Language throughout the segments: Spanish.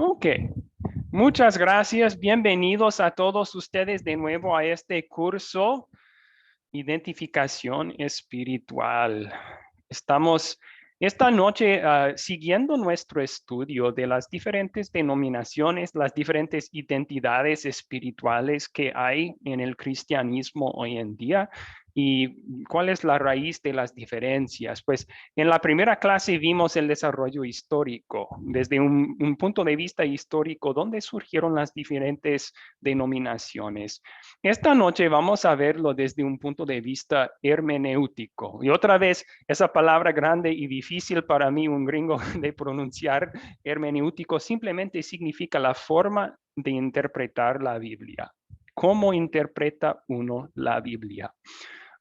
Ok, muchas gracias. Bienvenidos a todos ustedes de nuevo a este curso, Identificación Espiritual. Estamos esta noche siguiendo nuestro estudio de las diferentes denominaciones, las diferentes identidades espirituales que hay en el cristianismo hoy en día. ¿Y cuál es la raíz de las diferencias? Pues en la primera clase vimos el desarrollo histórico, desde un punto de vista histórico, dónde surgieron las diferentes denominaciones. Esta noche vamos a verlo desde un punto de vista hermenéutico. Y otra vez, esa palabra grande y difícil para mí, un gringo, de pronunciar, hermenéutico, simplemente significa la forma de interpretar la Biblia. ¿Cómo interpreta uno la Biblia?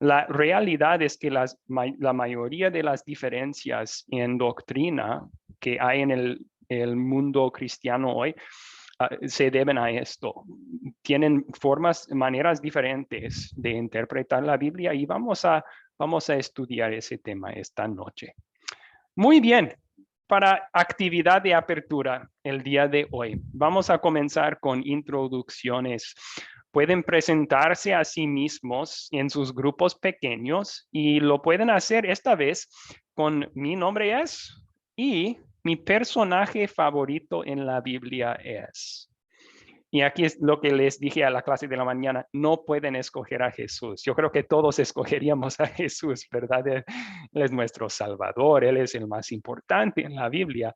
La realidad es que la mayoría de las diferencias en doctrina que hay en el mundo cristiano hoy se deben a esto. Tienen maneras diferentes de interpretar la Biblia y vamos a estudiar ese tema esta noche. Muy bien. Para actividad de apertura el día de hoy, vamos a comenzar con introducciones. Pueden presentarse a sí mismos en sus grupos pequeños y lo pueden hacer esta vez con mi nombre es y mi personaje favorito en la Biblia es. Y aquí es lo que les dije a la clase de la mañana, no pueden escoger a Jesús. Yo creo que todos escogeríamos a Jesús, ¿verdad? Él es nuestro Salvador, Él es el más importante en la Biblia.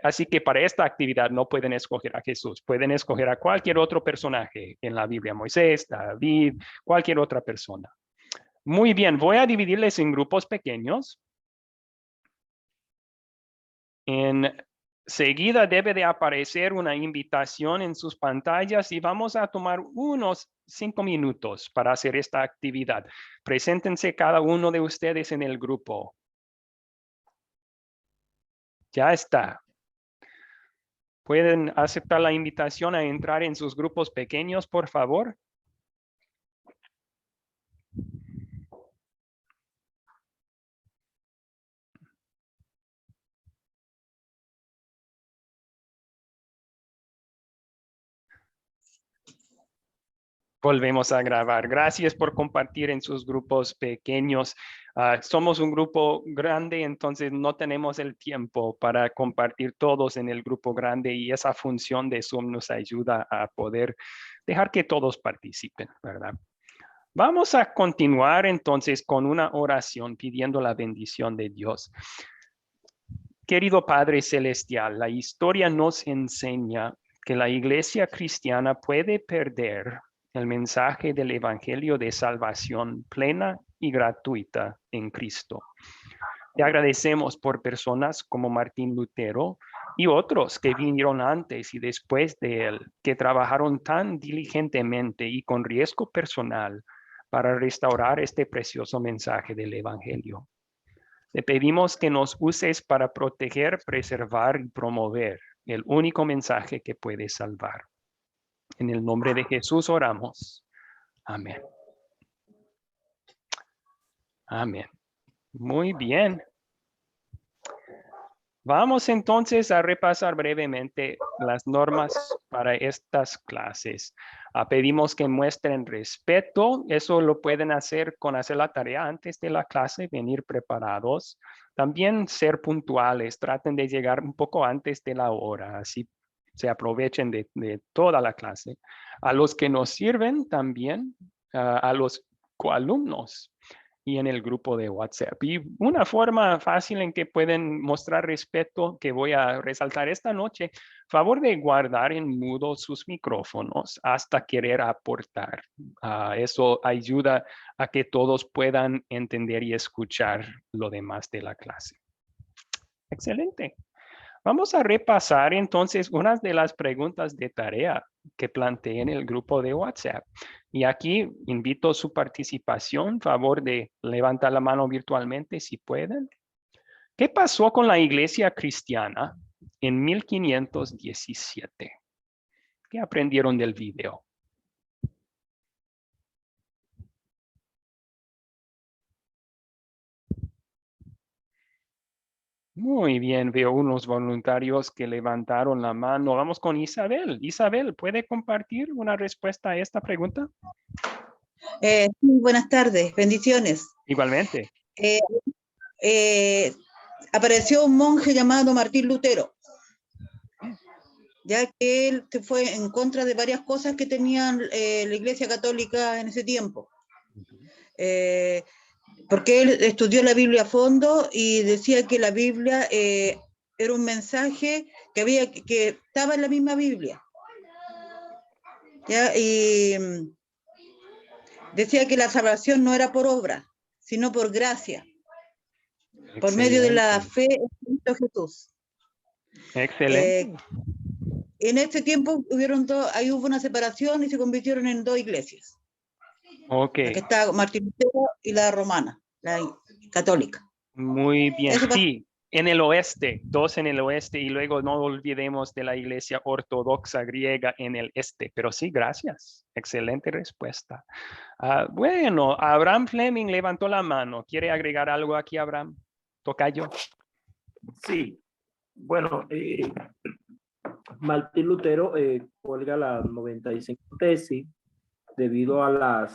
Así que para esta actividad no pueden escoger a Jesús, pueden escoger a cualquier otro personaje en la Biblia, Moisés, David, cualquier otra persona. Muy bien, voy a dividirles en grupos pequeños. Enseguida debe de aparecer una invitación en sus pantallas y vamos a tomar unos 5 minutos para hacer esta actividad. Preséntense cada uno de ustedes en el grupo. Ya está. ¿Pueden aceptar la invitación a entrar en sus grupos pequeños, por favor? Volvemos a grabar. Gracias por compartir en sus grupos pequeños. Somos un grupo grande, entonces no tenemos el tiempo para compartir todos en el grupo grande y esa función de Zoom nos ayuda a poder dejar que todos participen, ¿verdad? Vamos a continuar entonces con una oración pidiendo la bendición de Dios. Querido Padre Celestial, la historia nos enseña que la iglesia cristiana puede perder el mensaje del Evangelio de salvación plena y gratuita en Cristo. Te agradecemos por personas como Martín Lutero y otros que vinieron antes y después de él, que trabajaron tan diligentemente y con riesgo personal para restaurar este precioso mensaje del Evangelio. Te pedimos que nos uses para proteger, preservar y promover el único mensaje que puede salvar. En el nombre de Jesús oramos. Amén. Amén. Muy bien. Vamos entonces a repasar brevemente las normas para estas clases. Pedimos que muestren respeto. Eso lo pueden hacer con hacer la tarea antes de la clase, venir preparados. También ser puntuales. Traten de llegar un poco antes de la hora, así se aprovechen de toda la clase. A los que nos sirven también, a los coalumnos y en el grupo de WhatsApp. Y una forma fácil en que pueden mostrar respeto que voy a resaltar esta noche, favor de guardar en mudo sus micrófonos hasta querer aportar. Eso ayuda a que todos puedan entender y escuchar lo demás de la clase. Excelente. Vamos a repasar entonces unas de las preguntas de tarea que planteé en el grupo de WhatsApp. Y aquí invito su participación, favor de levantar la mano virtualmente si pueden. ¿Qué pasó con la iglesia cristiana en 1517? ¿Qué aprendieron del video? Muy bien, veo unos voluntarios que levantaron la mano. Vamos con Isabel. Isabel, ¿puede compartir una respuesta a esta pregunta? Sí, buenas tardes, bendiciones. Igualmente. Eh, Apareció un monje llamado Martín Lutero, ya que él se fue en contra de varias cosas que tenían la Iglesia Católica en ese tiempo. Porque él estudió la Biblia a fondo y decía que la Biblia era un mensaje que estaba en la misma Biblia. ¿Ya? Y decía que la salvación no era por obra, sino por gracia, por medio de la fe en Cristo Jesús. Excelente. En este tiempo ahí hubo una separación y se convirtieron en dos iglesias. Ok. La que está Martín Lutero y la romana, la católica. Muy bien. Eso Sí, en el oeste, dos en el oeste y luego no olvidemos de la iglesia ortodoxa griega en el este. Pero sí, gracias. Excelente respuesta. Bueno, Abraham Fleming levantó la mano. ¿Quiere agregar algo aquí, Abraham? Tocayo. Sí, bueno, Martín Lutero cuelga la 95 tesis debido a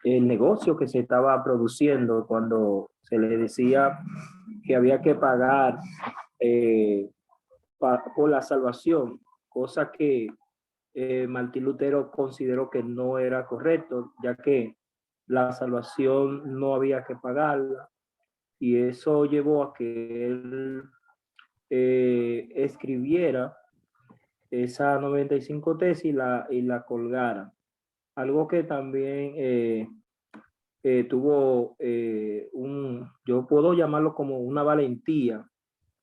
el negocio que se estaba produciendo cuando se le decía que había que pagar por la salvación, cosa que Martín Lutero consideró que no era correcto, ya que la salvación no había que pagarla, y eso llevó a que él escribiera esa 95 tesis y la colgara. Algo que también tuvo yo puedo llamarlo como una valentía,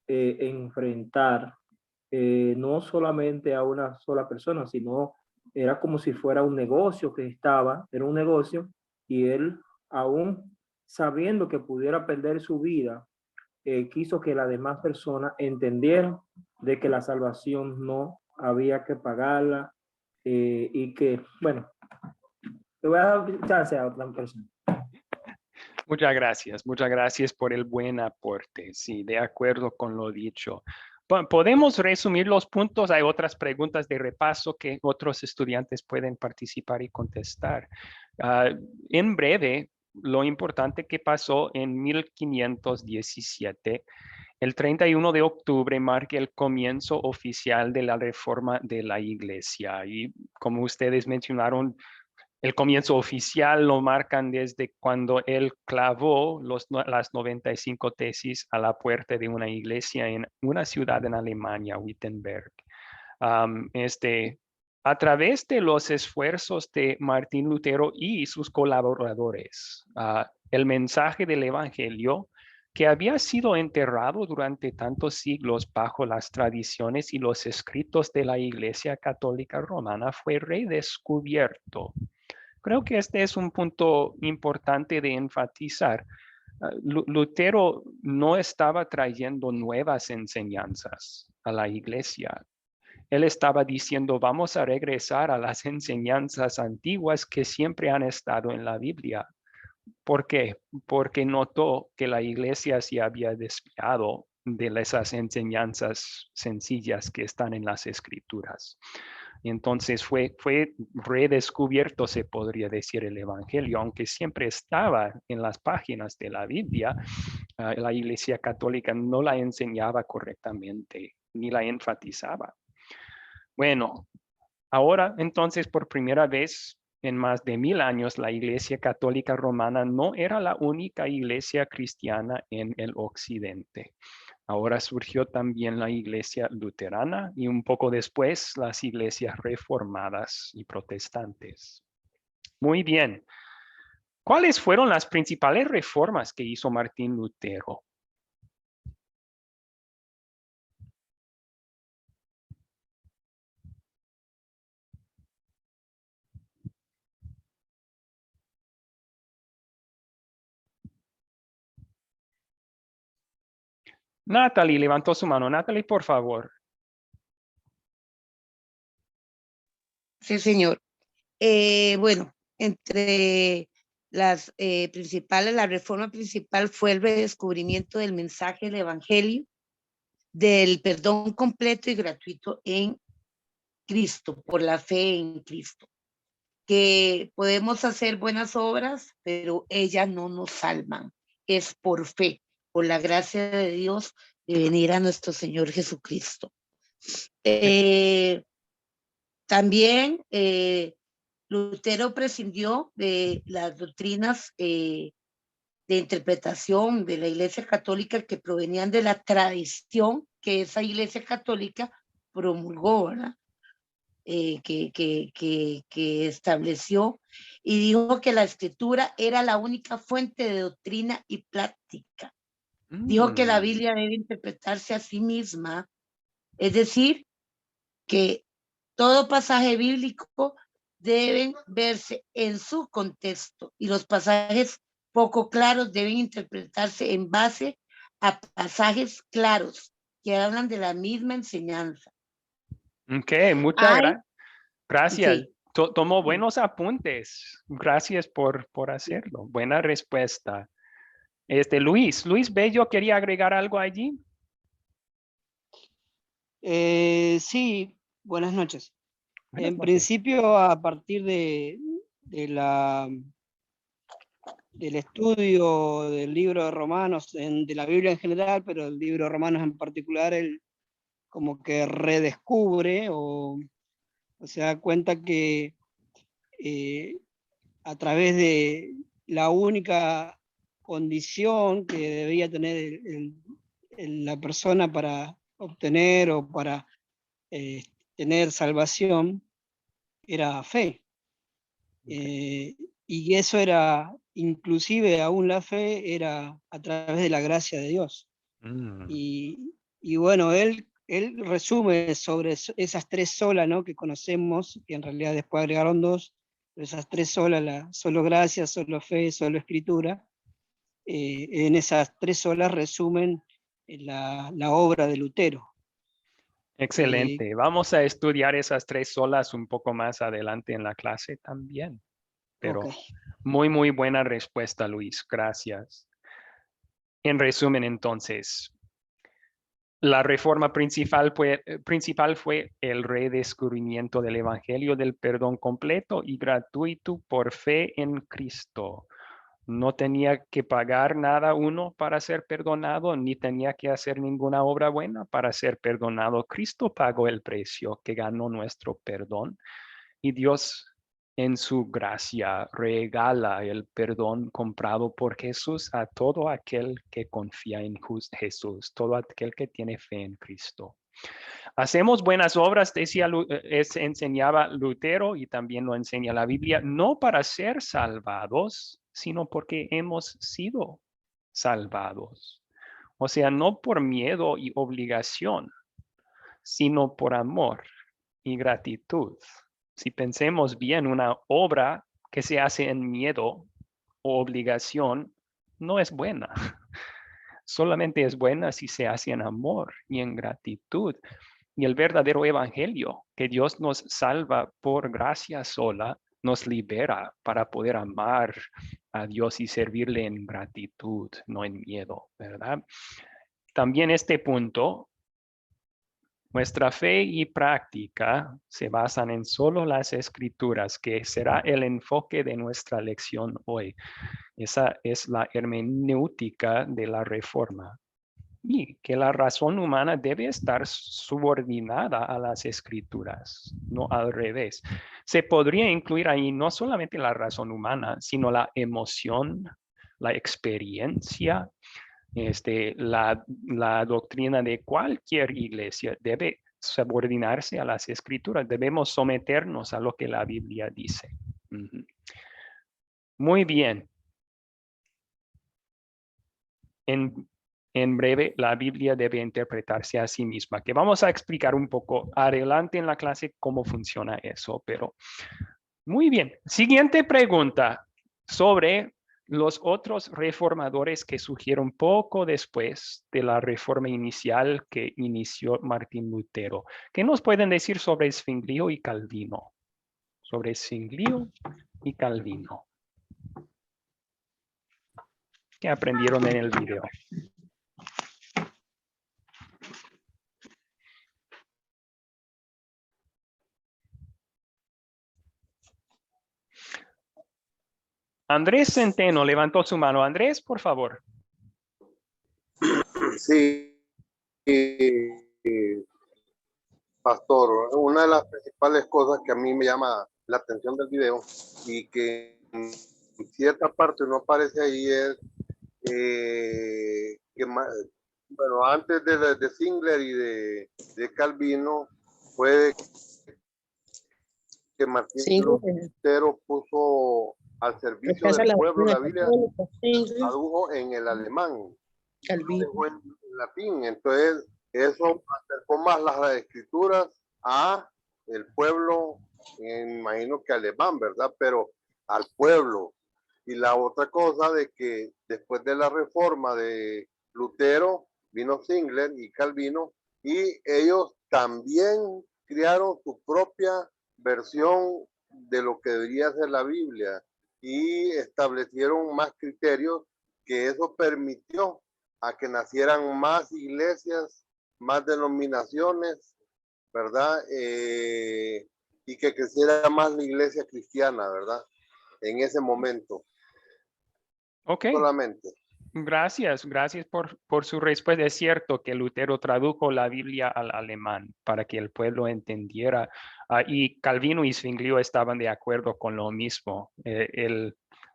enfrentar no solamente a una sola persona, sino era como si fuera un negocio era un negocio, y él, aún sabiendo que pudiera perder su vida, quiso que las demás personas entendieran de que la salvación no había que pagarla, y que, bueno, le voy a dar chance a otra persona. Muchas gracias por el buen aporte. Sí, de acuerdo con lo dicho. Podemos resumir los puntos. Hay otras preguntas de repaso que otros estudiantes pueden participar y contestar. En breve, lo importante que pasó en 1517, el 31 de octubre marca el comienzo oficial de la reforma de la Iglesia. Y como ustedes mencionaron, el comienzo oficial lo marcan desde cuando él clavó las 95 tesis a la puerta de una iglesia en una ciudad en Alemania, Wittenberg. A través de los esfuerzos de Martín Lutero y sus colaboradores, el mensaje del Evangelio, que había sido enterrado durante tantos siglos bajo las tradiciones y los escritos de la Iglesia Católica Romana, fue redescubierto. Creo que este es un punto importante de enfatizar. Lutero no estaba trayendo nuevas enseñanzas a la iglesia. Él estaba diciendo, vamos a regresar a las enseñanzas antiguas que siempre han estado en la Biblia. ¿Por qué? Porque notó que la iglesia se había desviado de esas enseñanzas sencillas que están en las escrituras. Entonces fue redescubierto, se podría decir, el Evangelio, aunque siempre estaba en las páginas de la Biblia. La Iglesia Católica no la enseñaba correctamente ni la enfatizaba. Bueno, ahora entonces por primera vez en más de 1000 años, la Iglesia Católica Romana no era la única iglesia cristiana en el occidente. Ahora surgió también la iglesia luterana y un poco después las iglesias reformadas y protestantes. Muy bien. ¿Cuáles fueron las principales reformas que hizo Martín Lutero? Natalie levantó su mano. Natalie, por favor. Sí, señor. Bueno, entre Las principales, la reforma principal fue el redescubrimiento del mensaje del evangelio, del perdón completo y gratuito en Cristo, por la fe en Cristo. Que podemos hacer buenas obras, pero ellas no nos salvan. Es por fe, por la gracia de Dios de venir a nuestro Señor Jesucristo. También Lutero prescindió de las doctrinas de interpretación de la Iglesia Católica que provenían de la tradición que esa Iglesia Católica promulgó, ¿verdad? Que estableció, y dijo que la escritura era la única fuente de doctrina y práctica. Dijo que la Biblia debe interpretarse a sí misma, es decir, que todo pasaje bíblico deben verse en su contexto y los pasajes poco claros deben interpretarse en base a pasajes claros que hablan de la misma enseñanza. Ok, muchas gracias. Sí. Tomó buenos apuntes. Gracias por hacerlo. Buena respuesta. Luis Bello, ¿quería agregar algo allí? Sí, buenas noches. Buenas En noches. principio, a partir del estudio del libro de Romanos, de la Biblia en general, pero el libro de Romanos en particular, él como que redescubre o se da cuenta que a través de la única condición que debía tener la persona para obtener o para tener salvación, era fe. Y eso era, inclusive aún la fe, era a través de la gracia de Dios. Y bueno, él resume sobre esas tres solas, ¿no?, que conocemos, que en realidad después agregaron dos, pero esas tres solas, solo gracia, solo fe, solo escritura, en esas tres solas resumen la obra de Lutero. Excelente. Vamos a estudiar esas tres solas un poco más adelante en la clase también. Pero Okay. muy buena respuesta, Luis. Gracias. En resumen, entonces, la reforma principal fue el redescubrimiento del Evangelio del perdón completo y gratuito por fe en Cristo. No tenía que pagar nada uno para ser perdonado, ni tenía que hacer ninguna obra buena para ser perdonado. Cristo pagó el precio que ganó nuestro perdón y Dios en su gracia regala el perdón comprado por Jesús a todo aquel que confía en Jesús, todo aquel que tiene fe en Cristo. Hacemos buenas obras, enseñaba Lutero y también lo enseña la Biblia, no para ser salvados, sino porque hemos sido salvados. O sea, no por miedo y obligación, sino por amor y gratitud. Si pensemos bien, una obra que se hace en miedo o obligación no es buena. Solamente es buena si se hace en amor y en gratitud. Y el verdadero evangelio, que Dios nos salva por gracia sola, nos libera para poder amar a Dios y servirle en gratitud, no en miedo, ¿verdad? También este punto, nuestra fe y práctica se basan en solo las escrituras, que será el enfoque de nuestra lección hoy. Esa es la hermenéutica de la reforma. Y que la razón humana debe estar subordinada a las escrituras, no al revés. Se podría incluir ahí no solamente la razón humana, sino la emoción, la experiencia, la doctrina de cualquier iglesia debe subordinarse a las escrituras. Debemos someternos a lo que la Biblia dice. Muy bien. En breve, la Biblia debe interpretarse a sí misma, que vamos a explicar un poco adelante en la clase cómo funciona eso, pero muy bien. Siguiente pregunta sobre los otros reformadores que surgieron poco después de la reforma inicial que inició Martín Lutero. ¿Qué nos pueden decir sobre Zwinglio y Calvino? Sobre Zwinglio y Calvino. que aprendieron en el video. Andrés Centeno levantó su mano. Andrés, por favor. Sí, pastor, una de las principales cosas que a mí me llama la atención del video y que en cierta parte no aparece ahí es que, bueno, antes de Zwingli y de Calvino fue que Martín Lutero puso al servicio del pueblo la Biblia, tradujo en el alemán, dejó en latín. Entonces eso acercó más las escrituras a el pueblo, imagino que alemán, ¿verdad? Pero al pueblo. Y la otra cosa de que después de la reforma de Lutero vino Zwingli y Calvino, y ellos también crearon su propia versión de lo que debería ser la Biblia y establecieron más criterios, que eso permitió a que nacieran más iglesias, más denominaciones, ¿verdad? Y que creciera más la iglesia cristiana, ¿verdad? En ese momento. Ok. Solamente. Gracias por su respuesta. Es cierto que Lutero tradujo la Biblia al alemán para que el pueblo entendiera. Y Calvino y Zwingli estaban de acuerdo con lo mismo.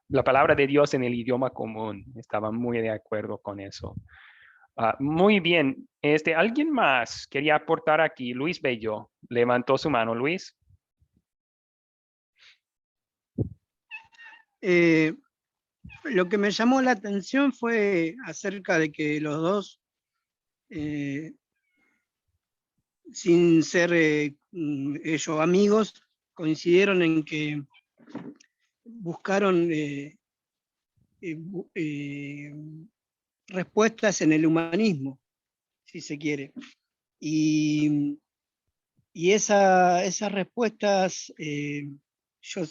La palabra de Dios en el idioma común. Estaban muy de acuerdo con eso. Muy bien. ¿Alguien más quería aportar aquí? Luis Bello levantó su mano. Luis. Lo que me llamó la atención fue acerca de que los dos, sin ser ellos amigos, coincidieron en que buscaron respuestas en el humanismo, si se quiere. Y esas respuestas, yo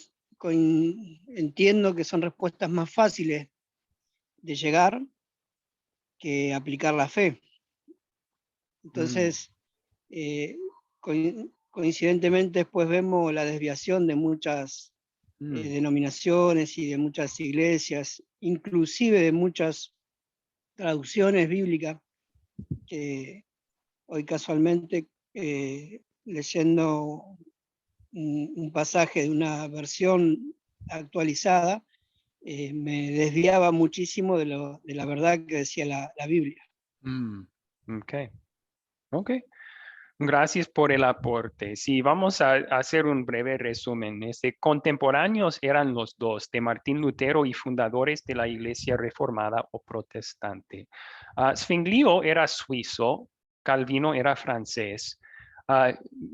entiendo que son respuestas más fáciles de llegar que aplicar la fe. Entonces, coincidentemente después vemos la desviación de muchas denominaciones y de muchas iglesias, inclusive de muchas traducciones bíblicas, que hoy casualmente leyendo un pasaje de una versión actualizada, me desviaba muchísimo de la verdad que decía la Biblia. Ok. Gracias por el aporte. Sí, vamos a hacer un breve resumen. Contemporáneos eran los dos, de Martín Lutero y fundadores de la Iglesia Reformada o Protestante. Zwinglio era suizo, Calvino era francés.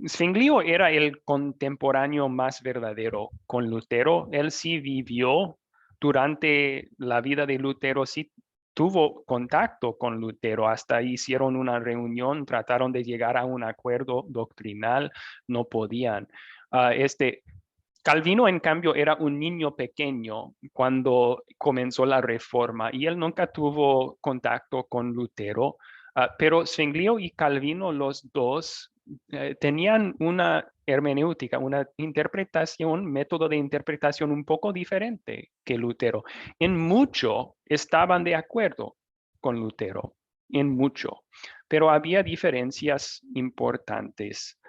Zwinglio era el contemporáneo más verdadero con Lutero. Él sí vivió durante la vida de Lutero, sí tuvo contacto con Lutero, hasta hicieron una reunión, trataron de llegar a un acuerdo doctrinal, no podían. Calvino, en cambio, era un niño pequeño cuando comenzó la reforma y él nunca tuvo contacto con Lutero, pero Zwinglio y Calvino, los dos, tenían una hermenéutica, una interpretación, método de interpretación un poco diferente que Lutero. En mucho estaban de acuerdo con Lutero, en mucho, pero había diferencias importantes.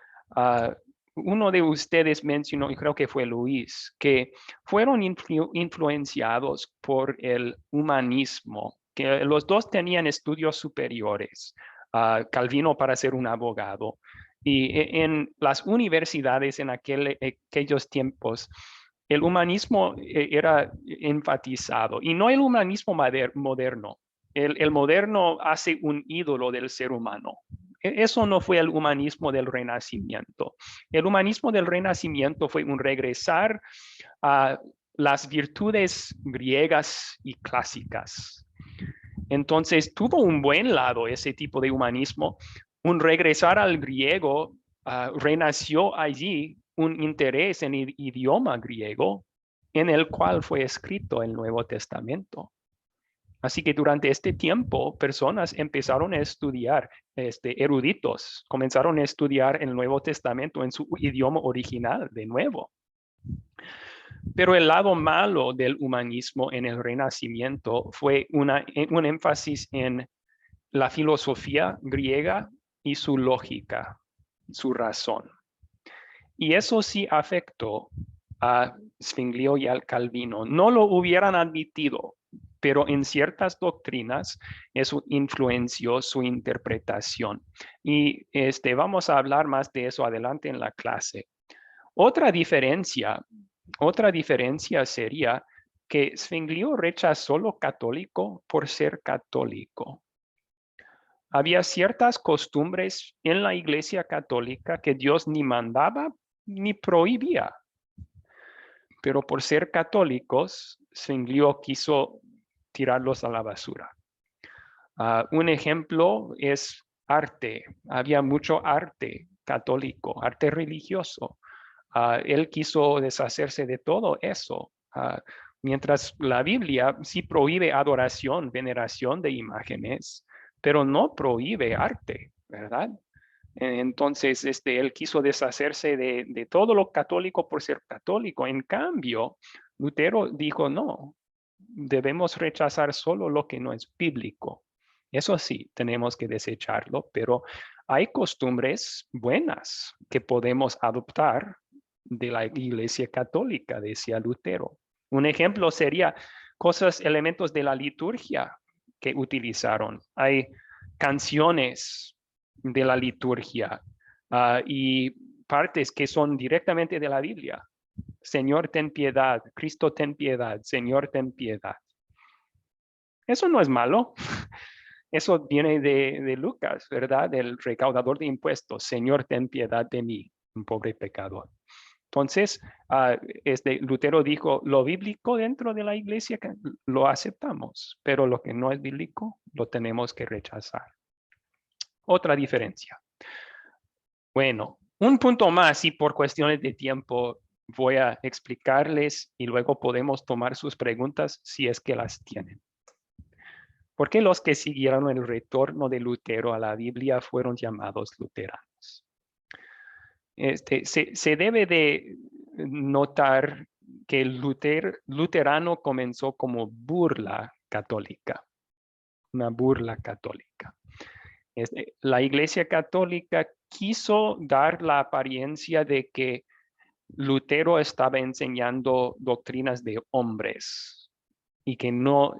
Uno de ustedes mencionó, y creo que fue Luis, que fueron influenciados por el humanismo, que los dos tenían estudios superiores. Calvino para ser un abogado. Y en las universidades en aquellos tiempos, el humanismo era enfatizado, y no el humanismo moderno. El moderno hace un ídolo del ser humano. Eso no fue el humanismo del Renacimiento. El humanismo del Renacimiento fue un regresar a las virtudes griegas y clásicas. Entonces tuvo un buen lado ese tipo de humanismo. Un regresar al griego, renació allí un interés en el idioma griego en el cual fue escrito el Nuevo Testamento. Así que durante este tiempo, personas empezaron a estudiar, eruditos, comenzaron a estudiar el Nuevo Testamento en su idioma original de nuevo. Pero el lado malo del humanismo en el Renacimiento fue un énfasis en la filosofía griega y su lógica, su razón. Y eso sí afectó a Zwinglio y al Calvino. No lo hubieran admitido, pero en ciertas doctrinas eso influenció su interpretación. Y vamos a hablar más de eso adelante en la clase. Otra diferencia sería que Zwinglio rechazó lo católico por ser católico. Había ciertas costumbres en la Iglesia Católica que Dios ni mandaba ni prohibía. Pero por ser católicos, Zwinglio quiso tirarlos a la basura. Un ejemplo es arte. Había mucho arte católico, arte religioso. Él quiso deshacerse de todo eso. Mientras la Biblia sí prohíbe adoración, veneración de imágenes, pero no prohíbe arte, ¿verdad? Entonces, él quiso deshacerse de todo lo católico por ser católico. En cambio, Lutero dijo, no, debemos rechazar solo lo que no es bíblico. Eso sí, tenemos que desecharlo, pero hay costumbres buenas que podemos adoptar de la Iglesia Católica, decía Lutero. Un ejemplo sería elementos de la liturgia que utilizaron. Hay canciones de la liturgia y partes que son directamente de la Biblia. Señor, ten piedad. Cristo, ten piedad. Señor, ten piedad. Eso no es malo. Eso viene de Lucas, ¿verdad? Del recaudador de impuestos. Señor, ten piedad de mí, un pobre pecador. Entonces, Lutero dijo, lo bíblico dentro de la iglesia lo aceptamos, pero lo que no es bíblico lo tenemos que rechazar. Otra diferencia. Bueno, un punto más y por cuestiones de tiempo voy a explicarles y luego podemos tomar sus preguntas si es que las tienen. ¿Por qué los que siguieron el retorno de Lutero a la Biblia fueron llamados luteranos? Se debe de notar que el luterano comenzó como burla católica, una burla católica. La Iglesia Católica quiso dar la apariencia de que Lutero estaba enseñando doctrinas de hombres y que no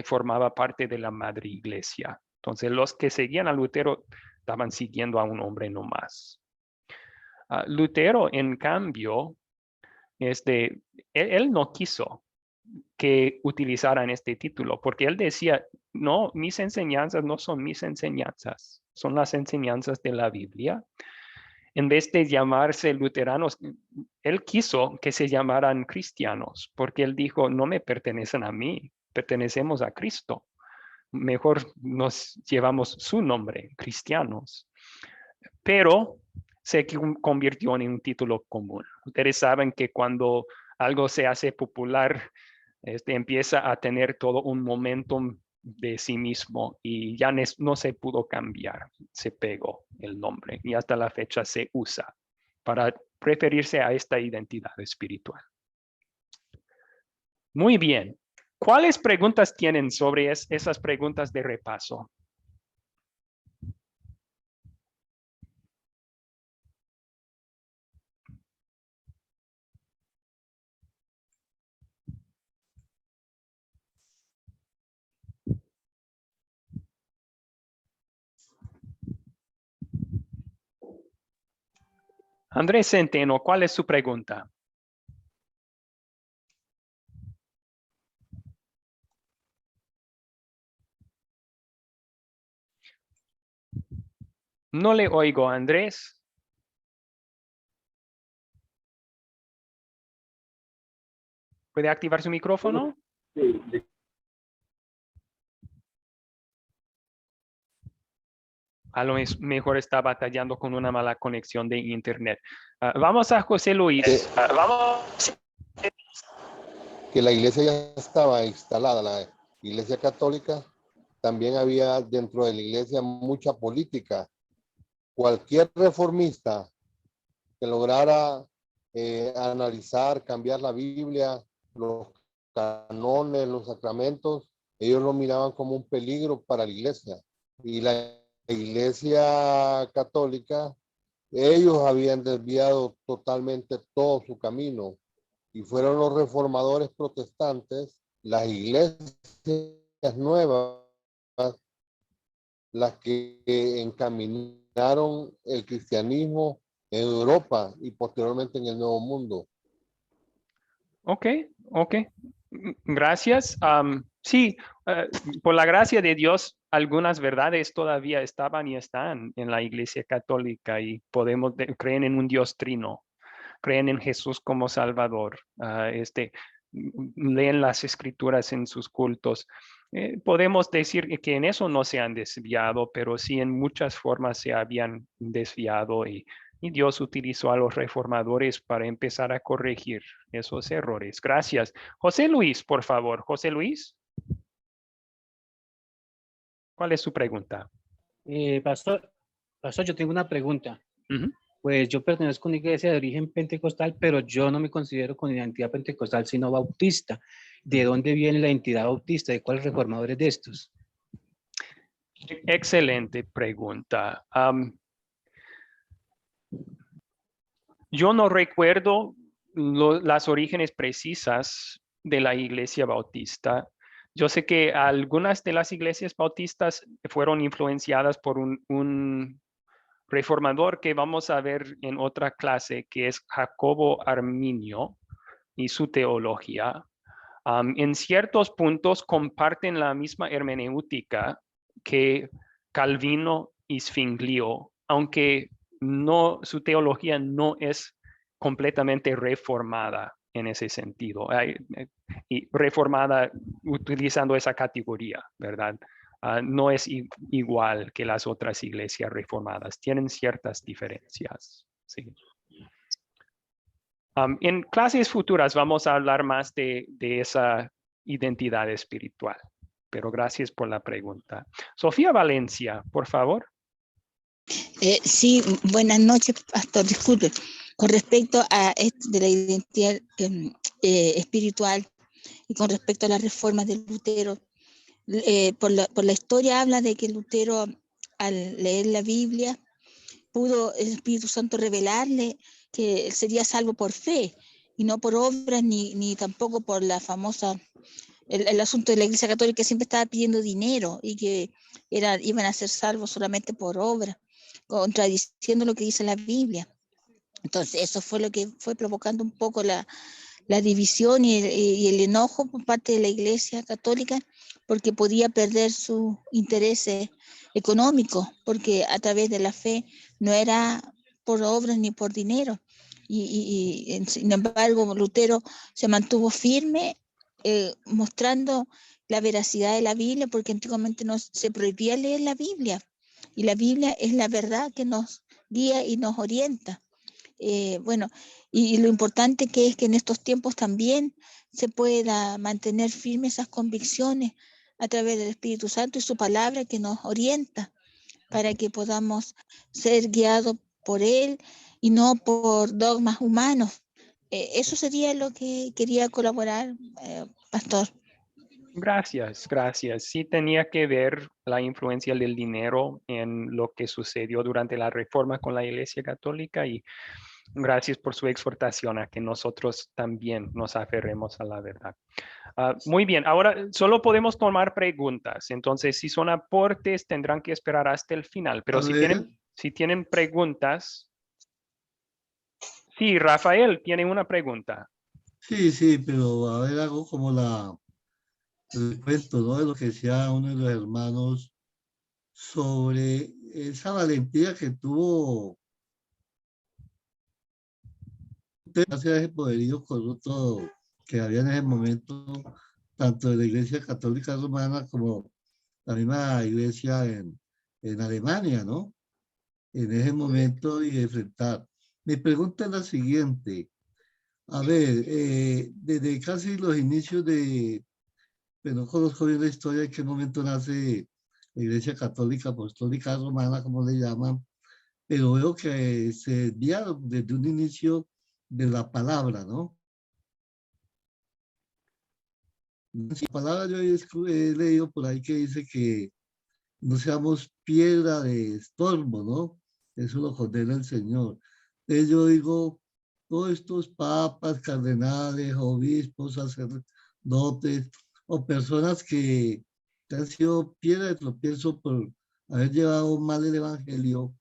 formaba parte de la madre iglesia. Entonces, los que seguían a Lutero estaban siguiendo a un hombre nomás. Lutero, en cambio, él no quiso que utilizaran este título, porque él decía, no, mis enseñanzas no son mis enseñanzas, son las enseñanzas de la Biblia. En vez de llamarse luteranos, él quiso que se llamaran cristianos, porque él dijo, no me pertenecen a mí, pertenecemos a Cristo. Mejor nos llevamos su nombre, cristianos. Pero se convirtió en un título común. Ustedes saben que cuando algo se hace popular, empieza a tener todo un momentum de sí mismo y ya no se pudo cambiar, se pegó el nombre y hasta la fecha se usa para referirse a esta identidad espiritual. Muy bien. ¿Cuáles preguntas tienen sobre esas preguntas de repaso? Andrés Centeno, ¿cuál es su pregunta? No le oigo, Andrés. ¿Puede activar su micrófono? Sí. A lo mejor está batallando con una mala conexión de internet. Vamos a José Luis. Que la iglesia ya estaba instalada, Iglesia Católica, también había dentro de la iglesia mucha política. Cualquier reformista que lograra analizar, cambiar la Biblia, los canones, los sacramentos, ellos lo miraban como un peligro para la iglesia. Y la Iglesia Católica, ellos habían desviado totalmente todo su camino y fueron los reformadores protestantes, las iglesias nuevas, las que encaminaron el cristianismo en Europa y posteriormente en el Nuevo Mundo. Ok. Gracias. Sí, por la gracia de Dios, algunas verdades todavía estaban y están en la Iglesia Católica y podemos creer en un Dios trino, creen en Jesús como Salvador, leen las escrituras en sus cultos. Podemos decir que en eso no se han desviado, pero sí en muchas formas se habían desviado y Dios utilizó a los reformadores para empezar a corregir esos errores. Gracias. José Luis, por favor. José Luis. ¿Cuál es su pregunta? Pastor, yo tengo una pregunta. Pues yo pertenezco a una iglesia de origen pentecostal, pero yo no me considero con identidad pentecostal, sino bautista. ¿De dónde viene la identidad bautista? ¿De cuáles reformadores de estos? Excelente pregunta. Yo no recuerdo las orígenes precisas de la iglesia bautista. Yo sé que algunas de las iglesias bautistas fueron influenciadas por un reformador que vamos a ver en otra clase, que es Jacobo Arminio y su teología. En ciertos puntos comparten la misma hermenéutica que Calvino y Zwinglio, aunque su teología no es completamente reformada en ese sentido, y reformada utilizando esa categoría, ¿verdad? No es igual que las otras iglesias reformadas, tienen ciertas diferencias. Sí. En clases futuras vamos a hablar más de esa identidad espiritual, pero gracias por la pregunta. Sofía Valencia, por favor. Sí, buenas noches, pastor. Disculpe. Con respecto a esto de la identidad espiritual y con respecto a las reformas de Lutero, por la historia habla de que Lutero, al leer la Biblia, pudo el Espíritu Santo revelarle que él sería salvo por fe y no por obras ni tampoco por la famosa, el asunto de la Iglesia Católica, que siempre estaba pidiendo dinero y que iban a ser salvos solamente por obra, contradiciendo lo que dice la Biblia. Entonces eso fue lo que fue provocando un poco la división y el enojo por parte de la Iglesia Católica, porque podía perder sus intereses económicos, porque a través de la fe no era por obras ni por dinero. Y sin embargo, Lutero se mantuvo firme, mostrando la veracidad de la Biblia, porque antiguamente no se prohibía leer la Biblia, y la Biblia es la verdad que nos guía y nos orienta. Bueno, y lo importante que es que en estos tiempos también se pueda mantener firmes esas convicciones a través del Espíritu Santo y su palabra que nos orienta para que podamos ser guiados por Él y no por dogmas humanos. Eso sería lo que quería colaborar, pastor. Gracias. Sí tenía que ver la influencia del dinero en lo que sucedió durante la reforma con la Iglesia Católica y gracias por su exhortación a que nosotros también nos aferremos a la verdad. Muy bien, ahora solo podemos tomar preguntas, entonces si son aportes tendrán que esperar hasta el final, pero si tienen preguntas. Sí, Rafael tiene una pregunta. Sí, pero a ver, hago como el cuento, ¿no? De lo que decía uno de los hermanos sobre esa valentía que tuvo hacia ese poderío corrupto que había en ese momento, tanto de la Iglesia Católica Romana como la misma iglesia en Alemania, ¿no? En ese momento y enfrentar. Mi pregunta es la siguiente. A ver, desde casi los inicios de pero no conozco bien la historia en qué momento nace la Iglesia Católica Apostólica Romana, como le llaman, pero veo que se desviaron desde un inicio de la palabra, ¿no? La palabra yo he leído por ahí que dice que no seamos piedra de estorbo, ¿no? Eso lo condena el Señor. Entonces yo digo, todos estos papas, cardenales, obispos, sacerdotes o personas que han sido piedra de tropiezo por haber llevado mal el evangelio,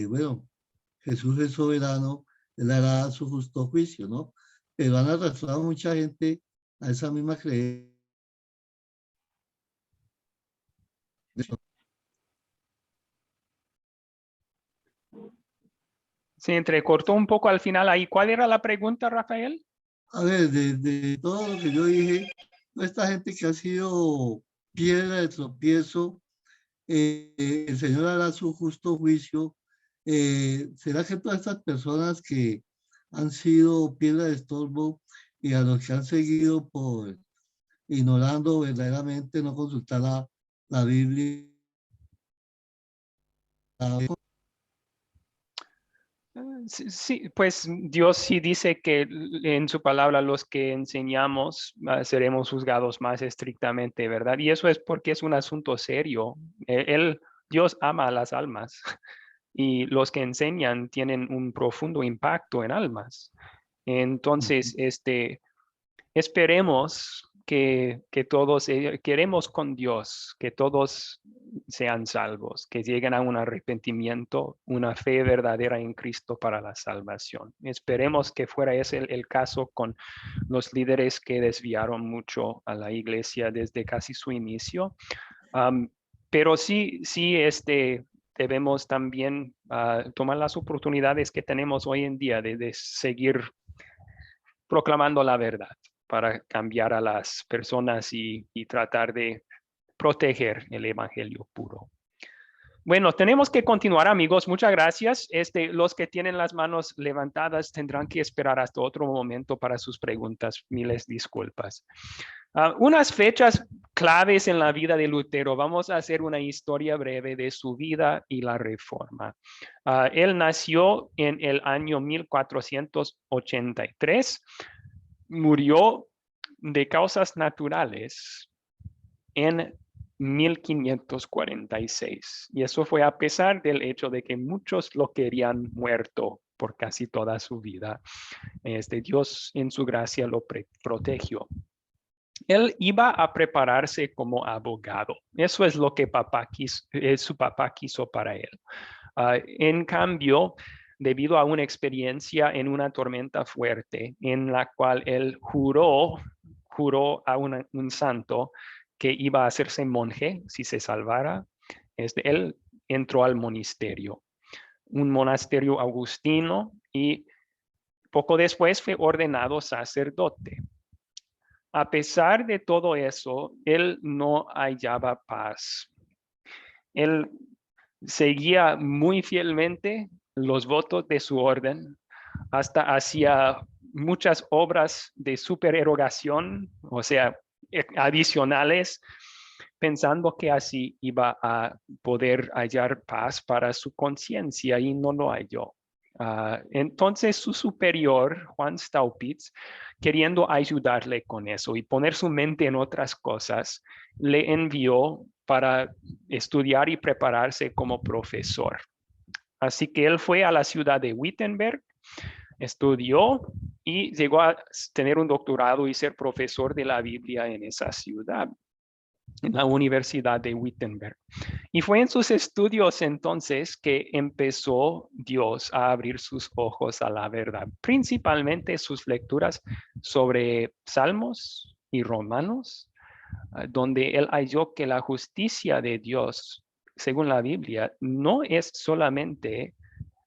bueno, Jesús es soberano, él hará su justo juicio, ¿no? Pero han arrastrado mucha gente a esa misma creencia. Se entrecortó un poco al final ahí. ¿Cuál era la pregunta, Rafael? A ver, de todo lo que yo dije, esta gente que ha sido piedra de tropiezo, el Señor hará su justo juicio. ¿Será que todas estas personas que han sido piedra de estorbo y a los que han seguido por ignorando verdaderamente, no consultar la Biblia? Sí, pues Dios sí dice que en su palabra los que enseñamos seremos juzgados más estrictamente, ¿verdad? Y eso es porque es un asunto serio. Dios ama a las almas y los que enseñan tienen un profundo impacto en almas. Entonces, esperemos que todos, queremos con Dios, que todos sean salvos, que lleguen a un arrepentimiento, una fe verdadera en Cristo para la salvación. Esperemos que fuera ese el caso con los líderes que desviaron mucho a la iglesia desde casi su inicio. Pero sí, debemos también tomar las oportunidades que tenemos hoy en día de seguir proclamando la verdad para cambiar a las personas y tratar de proteger el evangelio puro. Bueno, tenemos que continuar, amigos. Muchas gracias. Los que tienen las manos levantadas tendrán que esperar hasta otro momento para sus preguntas. Miles disculpas. Unas fechas claves en la vida de Lutero. Vamos a hacer una historia breve de su vida y la reforma. Él nació en el año 1483. Murió de causas naturales en 1546. Y eso fue a pesar del hecho de que muchos lo querían muerto por casi toda su vida. Dios en su gracia lo protegió. Él iba a prepararse como abogado. Eso es lo que su papá quiso para él. En cambio, debido a una experiencia en una tormenta fuerte en la cual él juró a un santo que iba a hacerse monje si se salvara, él entró al monasterio, un monasterio agustino, y poco después fue ordenado sacerdote. A pesar de todo eso, él no hallaba paz. Él seguía muy fielmente los votos de su orden, hasta hacía muchas obras de supererogación, o sea, adicionales, pensando que así iba a poder hallar paz para su conciencia, y no lo halló. Entonces su superior, Juan Staupitz, queriendo ayudarle con eso y poner su mente en otras cosas, le envió para estudiar y prepararse como profesor. Así que él fue a la ciudad de Wittenberg, estudió y llegó a tener un doctorado y ser profesor de la Biblia en esa ciudad, en la Universidad de Wittenberg. Y fue en sus estudios entonces que empezó Dios a abrir sus ojos a la verdad, principalmente sus lecturas sobre Salmos y Romanos, donde él halló que la justicia de Dios, según la Biblia, no es solamente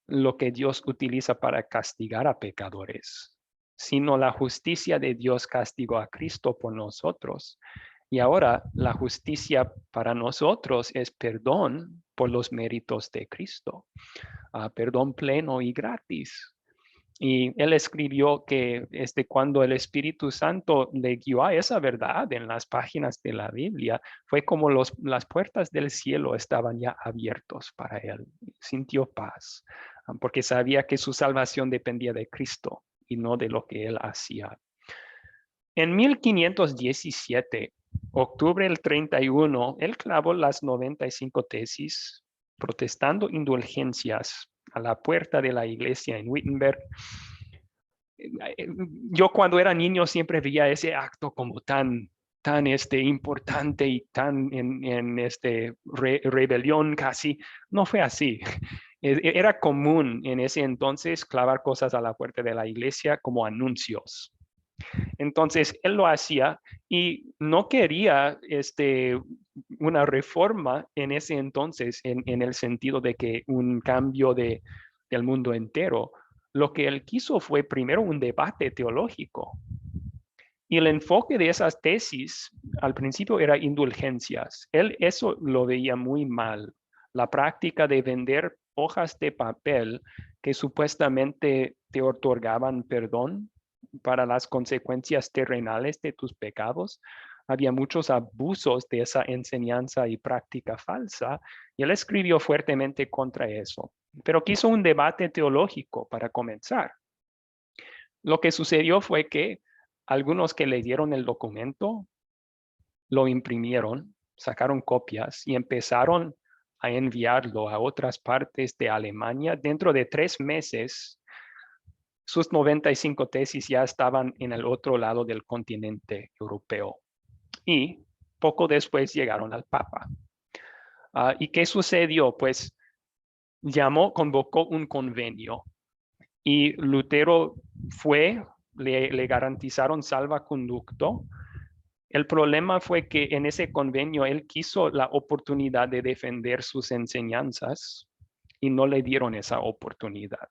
lo que Dios utiliza para castigar a pecadores, sino la justicia de Dios castigó a Cristo por nosotros. Y ahora la justicia para nosotros es perdón por los méritos de Cristo, perdón pleno y gratis. Y él escribió que cuando el Espíritu Santo le guió a esa verdad en las páginas de la Biblia, fue como las puertas del cielo estaban ya abiertos para él. Sintió paz, porque sabía que su salvación dependía de Cristo y no de lo que él hacía. En 1517, octubre el 31, él clavó las 95 tesis, protestando indulgencias a la puerta de la iglesia en Wittenberg. Yo cuando era niño siempre veía ese acto como tan importante y tan en rebelión casi. No fue así. Era común en ese entonces clavar cosas a la puerta de la iglesia como anuncios. Entonces, él lo hacía y no quería una reforma en ese entonces en el sentido de que un cambio del mundo entero. Lo que él quiso fue primero un debate teológico. Y el enfoque de esas tesis al principio era indulgencias. Él eso lo veía muy mal. La práctica de vender hojas de papel que supuestamente te otorgaban perdón para las consecuencias terrenales de tus pecados. Había muchos abusos de esa enseñanza y práctica falsa, y él escribió fuertemente contra eso. Pero quiso un debate teológico para comenzar. Lo que sucedió fue que algunos que leyeron el documento lo imprimieron, sacaron copias y empezaron a enviarlo a otras partes de Alemania. Dentro de 3 meses, sus 95 tesis ya estaban en el otro lado del continente europeo. Y poco después llegaron al Papa. ¿Y qué sucedió? Pues convocó un convenio. Y Lutero le garantizaron salvaconducto. El problema fue que en ese convenio él quiso la oportunidad de defender sus enseñanzas y no le dieron esa oportunidad.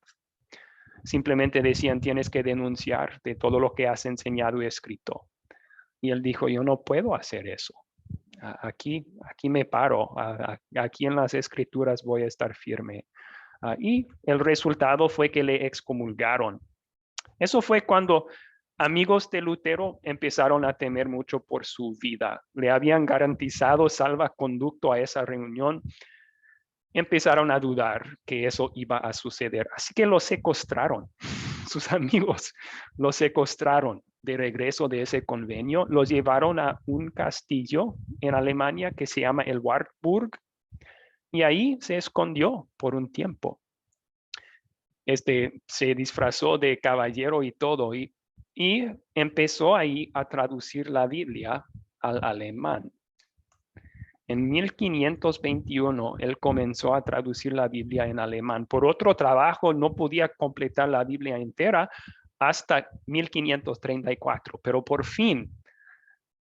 Simplemente decían, tienes que denunciar de todo lo que has enseñado y escrito. Y él dijo, yo no puedo hacer eso. Aquí me paro. Aquí en las escrituras voy a estar firme. Y el resultado fue que le excomulgaron. Eso fue cuando amigos de Lutero empezaron a temer mucho por su vida. Le habían garantizado salvaconducto a esa reunión. Empezaron a dudar que eso iba a suceder. Así que lo secuestraron. Sus amigos lo secuestraron de regreso de ese convenio. Los llevaron a un castillo en Alemania que se llama el Wartburg. Y ahí se escondió por un tiempo. Se disfrazó de caballero y todo. Y empezó ahí a traducir la Biblia al alemán. En 1521, él comenzó a traducir la Biblia en alemán. Por otro trabajo, no podía completar la Biblia entera hasta 1534, pero por fin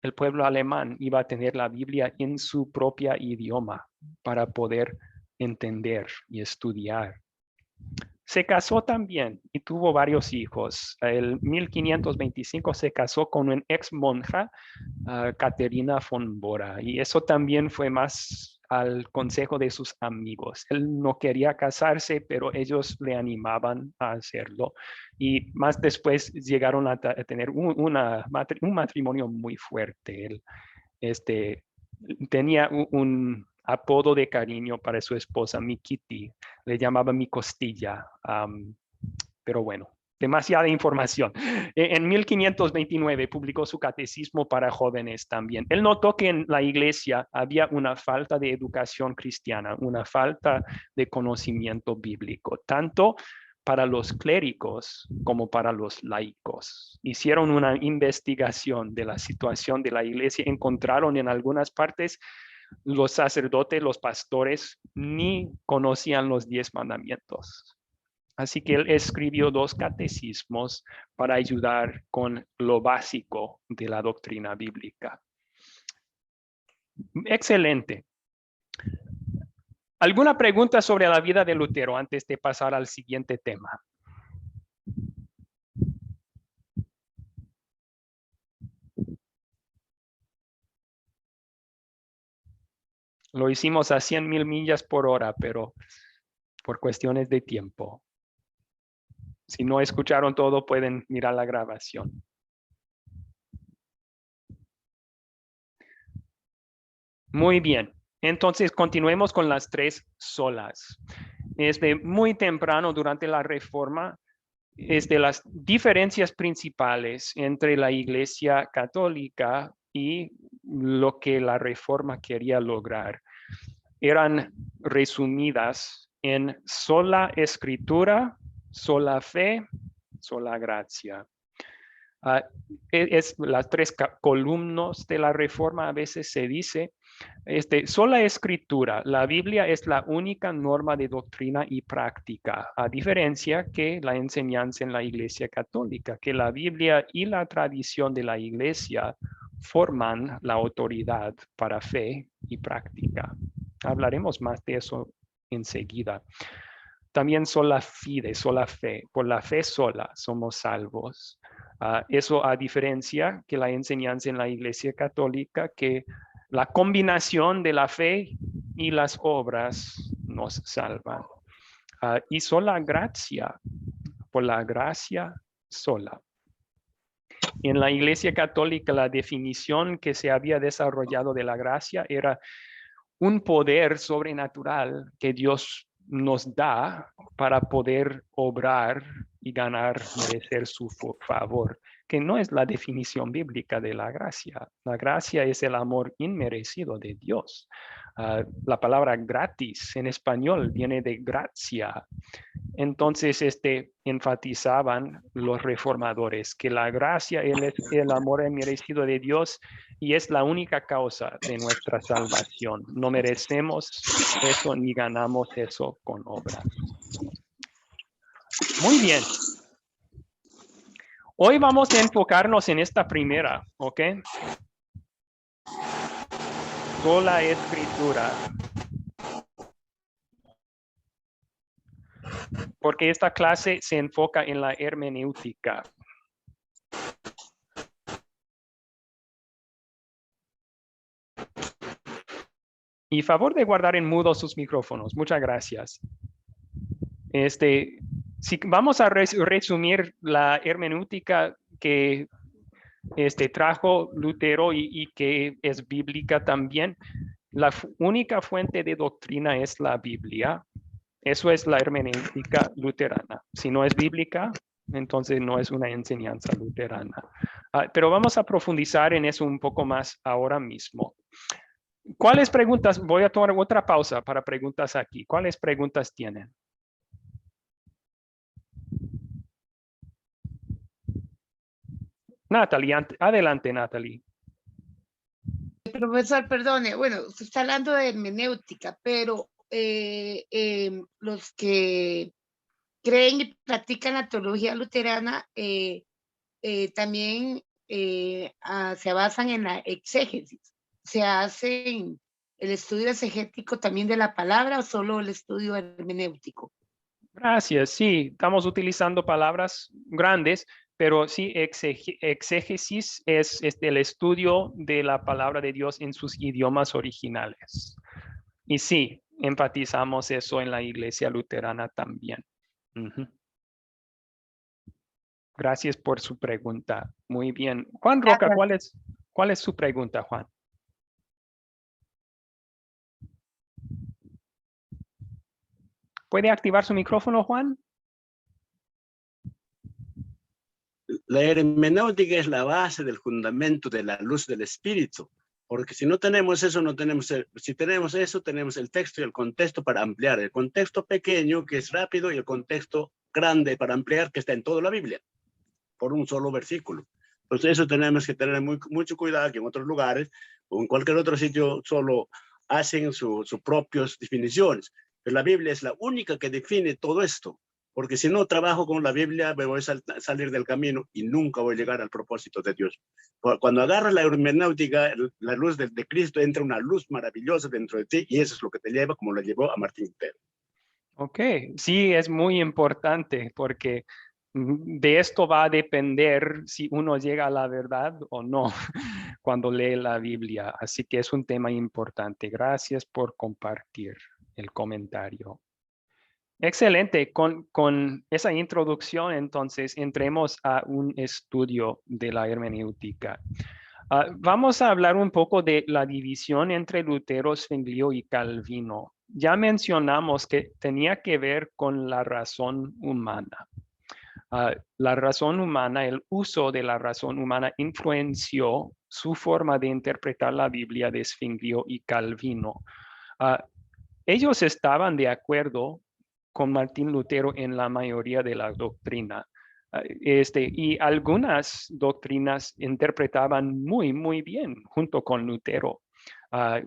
el pueblo alemán iba a tener la Biblia en su propia idioma para poder entender y estudiar. Se casó también y tuvo varios hijos. En 1525 se casó con una ex monja, Caterina von Bora, y eso también fue más al consejo de sus amigos. Él no quería casarse, pero ellos le animaban a hacerlo. Y más después llegaron a tener un matrimonio muy fuerte. Él tenía un apodo de cariño para su esposa, mi Kitty. Le llamaba mi costilla. Pero bueno, demasiada información. En 1529 publicó su catecismo para jóvenes también. Él notó que en la iglesia había una falta de educación cristiana, una falta de conocimiento bíblico, tanto para los clérigos como para los laicos. Hicieron una investigación de la situación de la iglesia, encontraron en algunas partes los sacerdotes, los pastores, ni conocían los 10 mandamientos. Así que él escribió 2 catecismos para ayudar con lo básico de la doctrina bíblica. Excelente. ¿Alguna pregunta sobre la vida de Lutero antes de pasar al siguiente tema? Lo hicimos a 100,000 millas por hora, pero por cuestiones de tiempo. Si no escucharon todo, pueden mirar la grabación. Muy bien. Entonces, continuemos con las tres solas. Muy temprano durante la Reforma, las diferencias principales entre la Iglesia Católica y lo que la Reforma quería lograr eran resumidas en sola escritura, sola fe, sola gracia. Las tres columnas de la Reforma a veces se dice, sola escritura, la Biblia es la única norma de doctrina y práctica, a diferencia que la enseñanza en la Iglesia Católica, que la Biblia y la tradición de la Iglesia forman la autoridad para fe y práctica. Hablaremos más de eso enseguida. También sola fide, sola fe. Por la fe sola somos salvos. Eso a diferencia que la enseñanza en la Iglesia Católica, que la combinación de la fe y las obras nos salvan. Y sola gracia, por la gracia sola. En la Iglesia Católica, la definición que se había desarrollado de la gracia era un poder sobrenatural que Dios nos da para poder obrar y ganar, merecer su favor, que no es la definición bíblica de la gracia. La gracia es el amor inmerecido de Dios. La palabra gratis en español viene de gracia. Entonces, enfatizaban los reformadores que la gracia es el amor inmerecido de Dios y es la única causa de nuestra salvación. No merecemos eso ni ganamos eso con obras. Muy bien. Hoy vamos a enfocarnos en esta primera, ¿ok? Sola escritura. Porque esta clase se enfoca en la hermenéutica. Y favor de guardar en mudo sus micrófonos. Muchas gracias. Si vamos a resumir la hermenéutica que trajo Lutero y que es bíblica también, la única fuente de doctrina es la Biblia. Eso es la hermenéutica luterana. Si no es bíblica, entonces no es una enseñanza luterana. Pero vamos a profundizar en eso un poco más ahora mismo. ¿Cuáles preguntas? Voy a tomar otra pausa para preguntas aquí. ¿Cuáles preguntas tienen? Natalie, adelante, Natalie. Profesor, perdone, bueno, usted está hablando de hermenéutica, pero los que creen y practican la teología luterana también se basan en la exégesis. ¿Se hacen el estudio exegético también de la palabra o solo el estudio hermenéutico? Gracias, sí, estamos utilizando palabras grandes, pero sí, exégesis es el estudio de la palabra de Dios en sus idiomas originales. Y sí, enfatizamos eso en la Iglesia Luterana también. Gracias por su pregunta. Muy bien. Juan Roca, ¿cuál es su pregunta, Juan? ¿Puede activar su micrófono, Juan? La hermenéutica es la base del fundamento de la luz del espíritu, porque si no tenemos eso, si tenemos eso, tenemos el texto y el contexto para ampliar. El contexto pequeño, que es rápido, y el contexto grande para ampliar, que está en toda la Biblia, por un solo versículo. Entonces eso tenemos que tener mucho cuidado, que en otros lugares o en cualquier otro sitio solo hacen sus propias definiciones. Pero la Biblia es la única que define todo esto, porque si no trabajo con la Biblia me voy a salir del camino y nunca voy a llegar al propósito de Dios. Cuando agarras la hermenéutica, la luz de Cristo, entra una luz maravillosa dentro de ti y eso es lo que te lleva, como lo llevó a Martín Lutero. Ok, sí, es muy importante porque de esto va a depender si uno llega a la verdad o no cuando lee la Biblia. Así que es un tema importante. Gracias por compartir el comentario. Excelente. Con esa introducción, entonces, entremos a un estudio de la hermenéutica. Vamos a hablar un poco de la división entre Lutero, Zwinglio y Calvino. Ya mencionamos que tenía que ver con la razón humana. La razón humana, el uso de la razón humana influenció su forma de interpretar la Biblia de Zwinglio y Calvino. Ellos estaban de acuerdo con Martín Lutero en la mayoría de la doctrina. Y algunas doctrinas interpretaban muy bien junto con Lutero.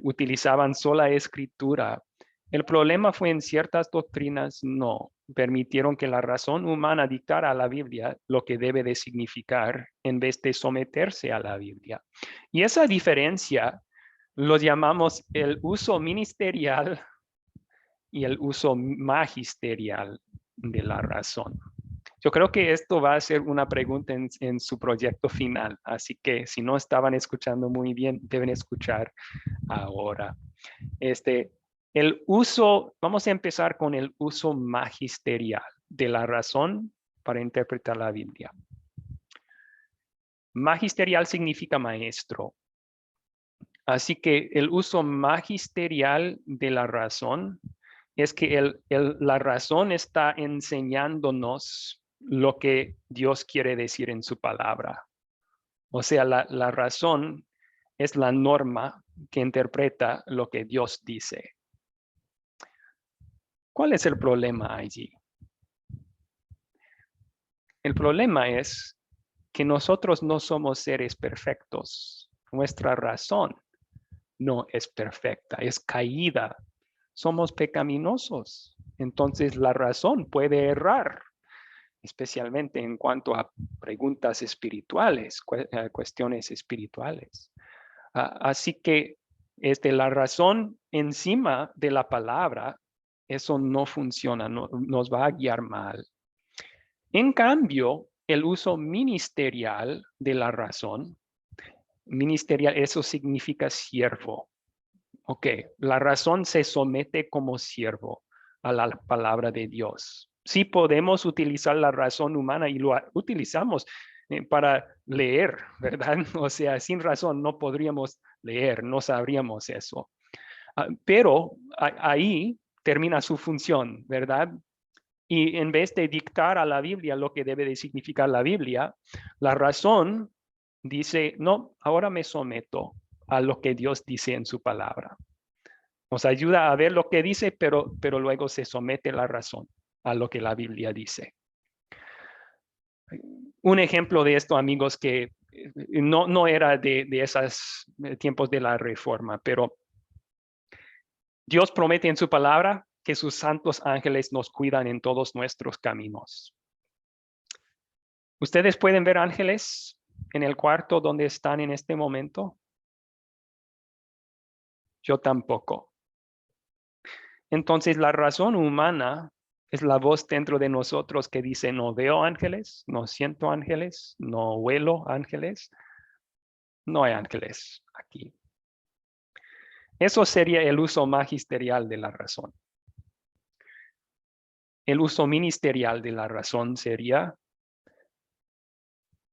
Utilizaban sola escritura. El problema fue en ciertas doctrinas no. Permitieron que la razón humana dictara a la Biblia lo que debe de significar en vez de someterse a la Biblia. Y esa diferencia lo llamamos el uso ministerial y el uso magisterial de la razón. Yo creo que esto va a ser una pregunta en su proyecto final, así que si no estaban escuchando muy bien, deben escuchar ahora. Vamos a empezar con el uso magisterial de la razón para interpretar la Biblia. Magisterial significa maestro. Así que el uso magisterial de la razón es que la razón está enseñándonos lo que Dios quiere decir en su palabra. O sea, la razón es la norma que interpreta lo que Dios dice. ¿Cuál es el problema allí? El problema es que nosotros no somos seres perfectos. Nuestra razón no es perfecta, es caída. Somos pecaminosos. Entonces la razón puede errar, especialmente en cuanto a preguntas espirituales, cuestiones espirituales. Así que la razón encima de la palabra, eso no funciona, nos va a guiar mal. En cambio, el uso ministerial de la razón, ministerial, eso significa siervo. Ok, la razón se somete como siervo a la palabra de Dios. Sí podemos utilizar la razón humana y lo utilizamos para leer, ¿verdad? O sea, sin razón no podríamos leer, no sabríamos eso. Pero ahí termina su función, ¿verdad? Y en vez de dictar a la Biblia lo que debe de significar la Biblia, la razón dice, no, ahora me someto a lo que Dios dice en su palabra. Nos ayuda a ver lo que dice, pero luego se somete la razón a lo que la Biblia dice. Un ejemplo de esto, amigos, que no era de esos tiempos de la Reforma, pero Dios promete en su palabra que sus santos ángeles nos cuidan en todos nuestros caminos. ¿Ustedes pueden ver ángeles en el cuarto donde están en este momento? Yo tampoco. Entonces la razón humana es la voz dentro de nosotros que dice, no veo ángeles, no siento ángeles, no huelo ángeles. No hay ángeles aquí. Eso sería el uso magisterial de la razón. El uso ministerial de la razón sería,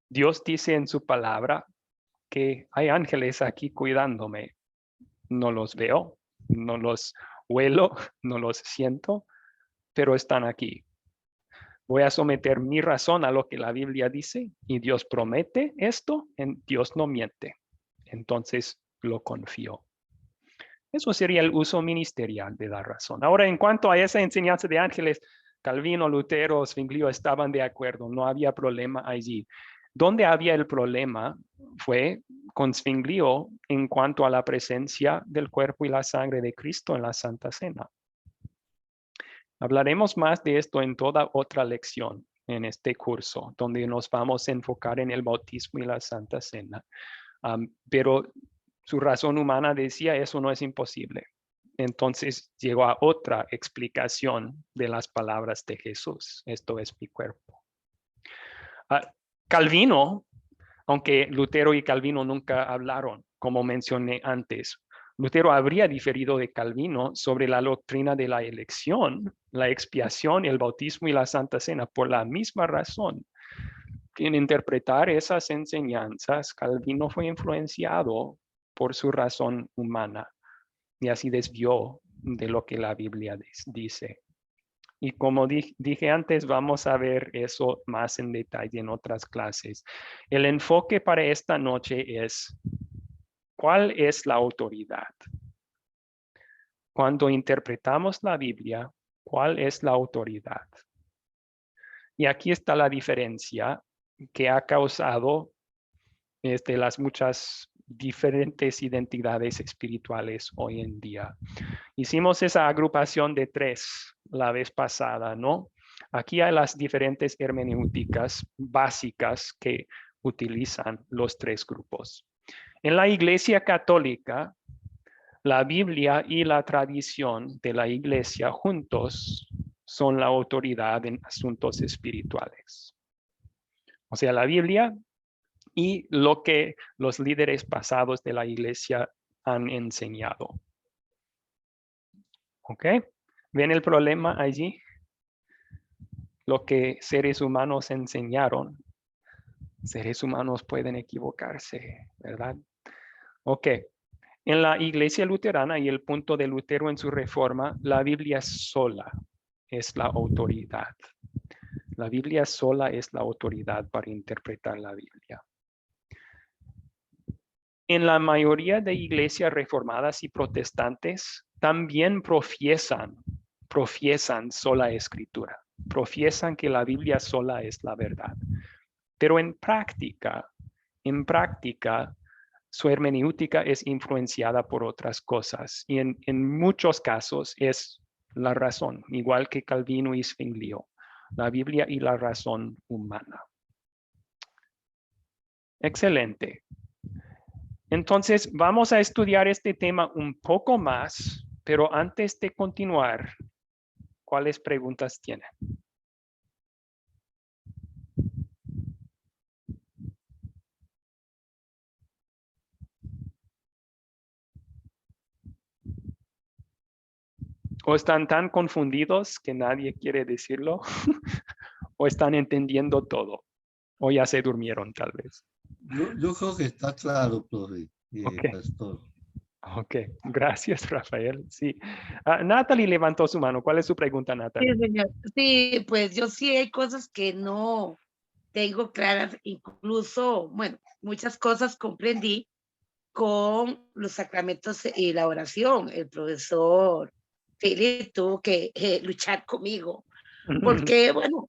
Dios dice en su palabra que hay ángeles aquí cuidándome. No los veo, no los huelo, no los siento, pero están aquí. Voy a someter mi razón a lo que la Biblia dice y Dios promete esto, Dios no miente. Entonces lo confío. Eso sería el uso ministerial de la razón. Ahora, en cuanto a esa enseñanza de ángeles, Calvino, Lutero, Zwinglio estaban de acuerdo, no había problema allí. Donde había el problema fue con Zwinglio en cuanto a la presencia del cuerpo y la sangre de Cristo en la Santa Cena. Hablaremos más de esto en toda otra lección en este curso, donde nos vamos a enfocar en el bautismo y la Santa Cena. Pero su razón humana decía eso no es imposible. Entonces llegó a otra explicación de las palabras de Jesús. Esto es mi cuerpo. Calvino, aunque Lutero y Calvino nunca hablaron, como mencioné antes, Lutero habría diferido de Calvino sobre la doctrina de la elección, la expiación, el bautismo y la Santa Cena por la misma razón. En interpretar esas enseñanzas, Calvino fue influenciado por su razón humana y así desvió de lo que la Biblia dice. Y como dije antes, vamos a ver eso más en detalle en otras clases. El enfoque para esta noche es, ¿cuál es la autoridad? Cuando interpretamos la Biblia, ¿cuál es la autoridad? Y aquí está la diferencia que ha causado las muchas diferentes identidades espirituales hoy en día. Hicimos esa agrupación de 3 la vez pasada, ¿no? Aquí hay las diferentes hermenéuticas básicas que utilizan los 3 grupos. En la Iglesia Católica, la Biblia y la tradición de la Iglesia juntos son la autoridad en asuntos espirituales. O sea, la Biblia y lo que los líderes pasados de la Iglesia han enseñado. ¿Ok? ¿Ven el problema allí? Lo que seres humanos enseñaron. Seres humanos pueden equivocarse, ¿verdad? Ok. En la Iglesia luterana y el punto de Lutero en su reforma, la Biblia sola es la autoridad. La Biblia sola es la autoridad para interpretar la Biblia. En la mayoría de iglesias reformadas y protestantes también profiesan sola escritura. Profiesan que la Biblia sola es la verdad. Pero en práctica, su hermenéutica es influenciada por otras cosas. Y en muchos casos es la razón, igual que Calvino y Zwinglio, la Biblia y la razón humana. Excelente. Entonces, vamos a estudiar este tema un poco más, pero antes de continuar, ¿cuáles preguntas tienen? ¿O están tan confundidos que nadie quiere decirlo? ¿O están entendiendo todo? ¿O ya se durmieron tal vez? Yo creo que está claro, profe, Okay. pastor. Ok, gracias, Rafael. Sí. Natalie levantó su mano. ¿Cuál es su pregunta, Natalie? Sí, señor. Sí, pues yo sí hay cosas que no tengo claras, incluso, bueno, muchas cosas comprendí con los sacramentos y la oración. El profesor Philip tuvo que luchar conmigo, porque, bueno,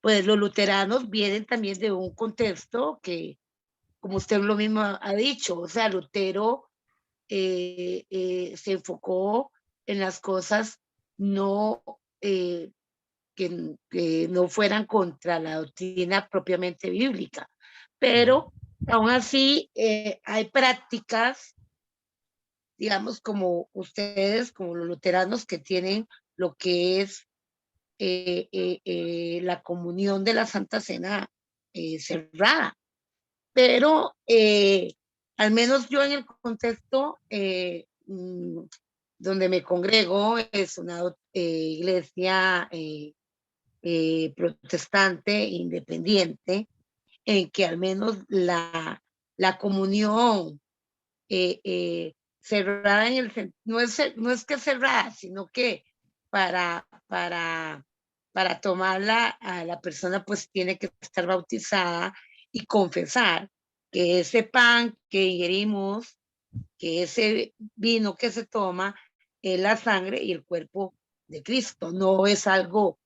pues los luteranos vienen también de un contexto que, como usted lo mismo ha dicho, o sea, Lutero se enfocó en las cosas no que no fueran contra la doctrina propiamente bíblica, pero aún así hay prácticas, digamos, como ustedes, como los luteranos, que tienen lo que es la comunión de la Santa Cena cerrada, pero al menos yo en el contexto donde me congrego es una iglesia protestante independiente, en que al menos la comunión cerrada en el no es que cerrada, sino que para tomarla a la persona pues tiene que estar bautizada y confesar que ese pan que ingerimos, que ese vino que se toma es la sangre y el cuerpo de Cristo, no es algo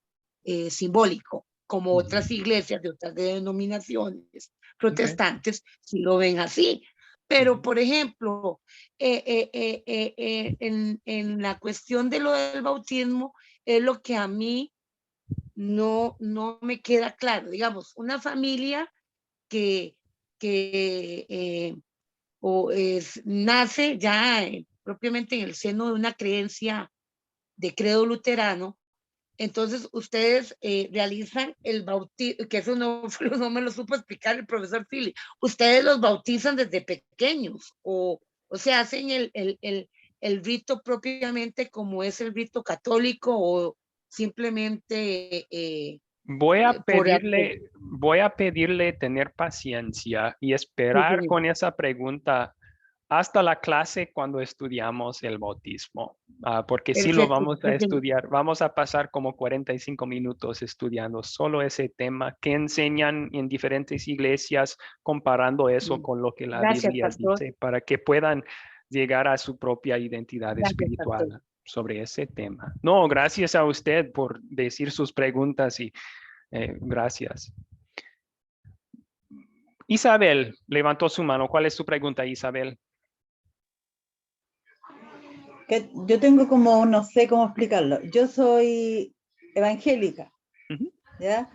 simbólico, como otras iglesias de otras denominaciones protestantes sí lo ven así. Pero, por ejemplo, en la cuestión de lo del bautismo, es lo que a mí no me queda claro. Digamos, una familia que nace ya propiamente en el seno de una creencia de credo luterano, entonces ustedes realizan el bautismo, que eso no me lo supo explicar el profesor Philip. ¿Ustedes los bautizan desde pequeños o O sea, hacen el rito propiamente como es el rito católico o simplemente Voy a pedirle tener paciencia y esperar con esa pregunta hasta la clase cuando estudiamos el bautismo, porque sí lo vamos a estudiar. Vamos a pasar como 45 minutos estudiando solo ese tema que enseñan en diferentes iglesias, comparando eso con lo que la Biblia dice, para que puedan llegar a su propia identidad espiritual sobre ese tema. No, gracias a usted por decir sus preguntas y gracias. Isabel levantó su mano. ¿Cuál es su pregunta, Isabel? Yo tengo como, no sé cómo explicarlo. Yo soy evangélica, ¿ya?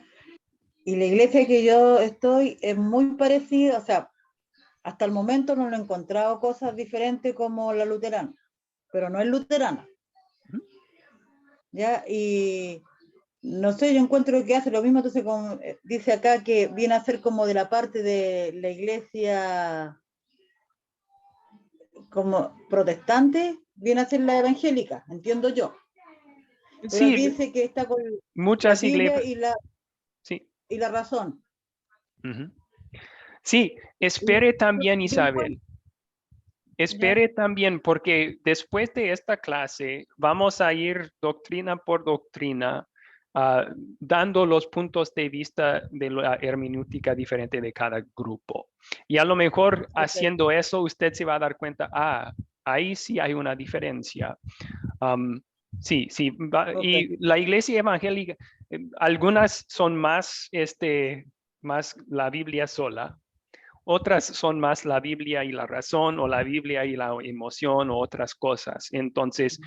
Y la iglesia que yo estoy es muy parecida, o sea, hasta el momento no he encontrado cosas diferentes como la luterana, pero no es luterana. ¿Ya? Y no sé, yo encuentro que hace lo mismo, entonces como, dice acá que viene a ser como de la parte de la iglesia como protestante, viene a ser la evangélica, entiendo yo. Pero sí, aquí dice que está con muchas la Biblia iglesias y la razón. Sí, espere también, Isabel. Espere también, porque después de esta clase vamos a ir doctrina por doctrina, dando los puntos de vista de la hermenéutica diferente de cada grupo. Y a lo mejor haciendo eso, usted se va a dar cuenta, ahí sí hay una diferencia. Sí. Y la iglesia evangélica, algunas son más la Biblia sola. Otras son más la Biblia y la razón, o la Biblia y la emoción, o otras cosas. Entonces,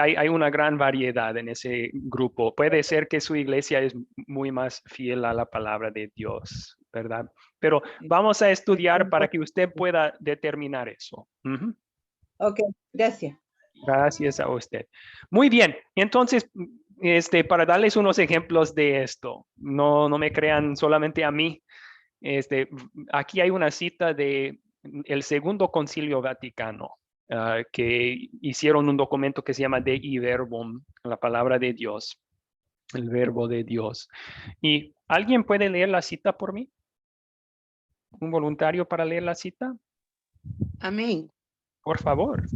hay una gran variedad en ese grupo. Puede ser que su iglesia es muy más fiel a la palabra de Dios, ¿verdad? Pero vamos a estudiar para que usted pueda determinar eso. Ok, gracias. Gracias a usted. Muy bien, entonces, para darles unos ejemplos de esto, no me crean solamente a mí. Aquí hay una cita de el Segundo Concilio Vaticano, que hicieron un documento que se llama Dei Verbum, la palabra de Dios, el verbo de Dios. ¿Y alguien puede leer la cita por mí? ¿Un voluntario para leer la cita? Amén. Por favor.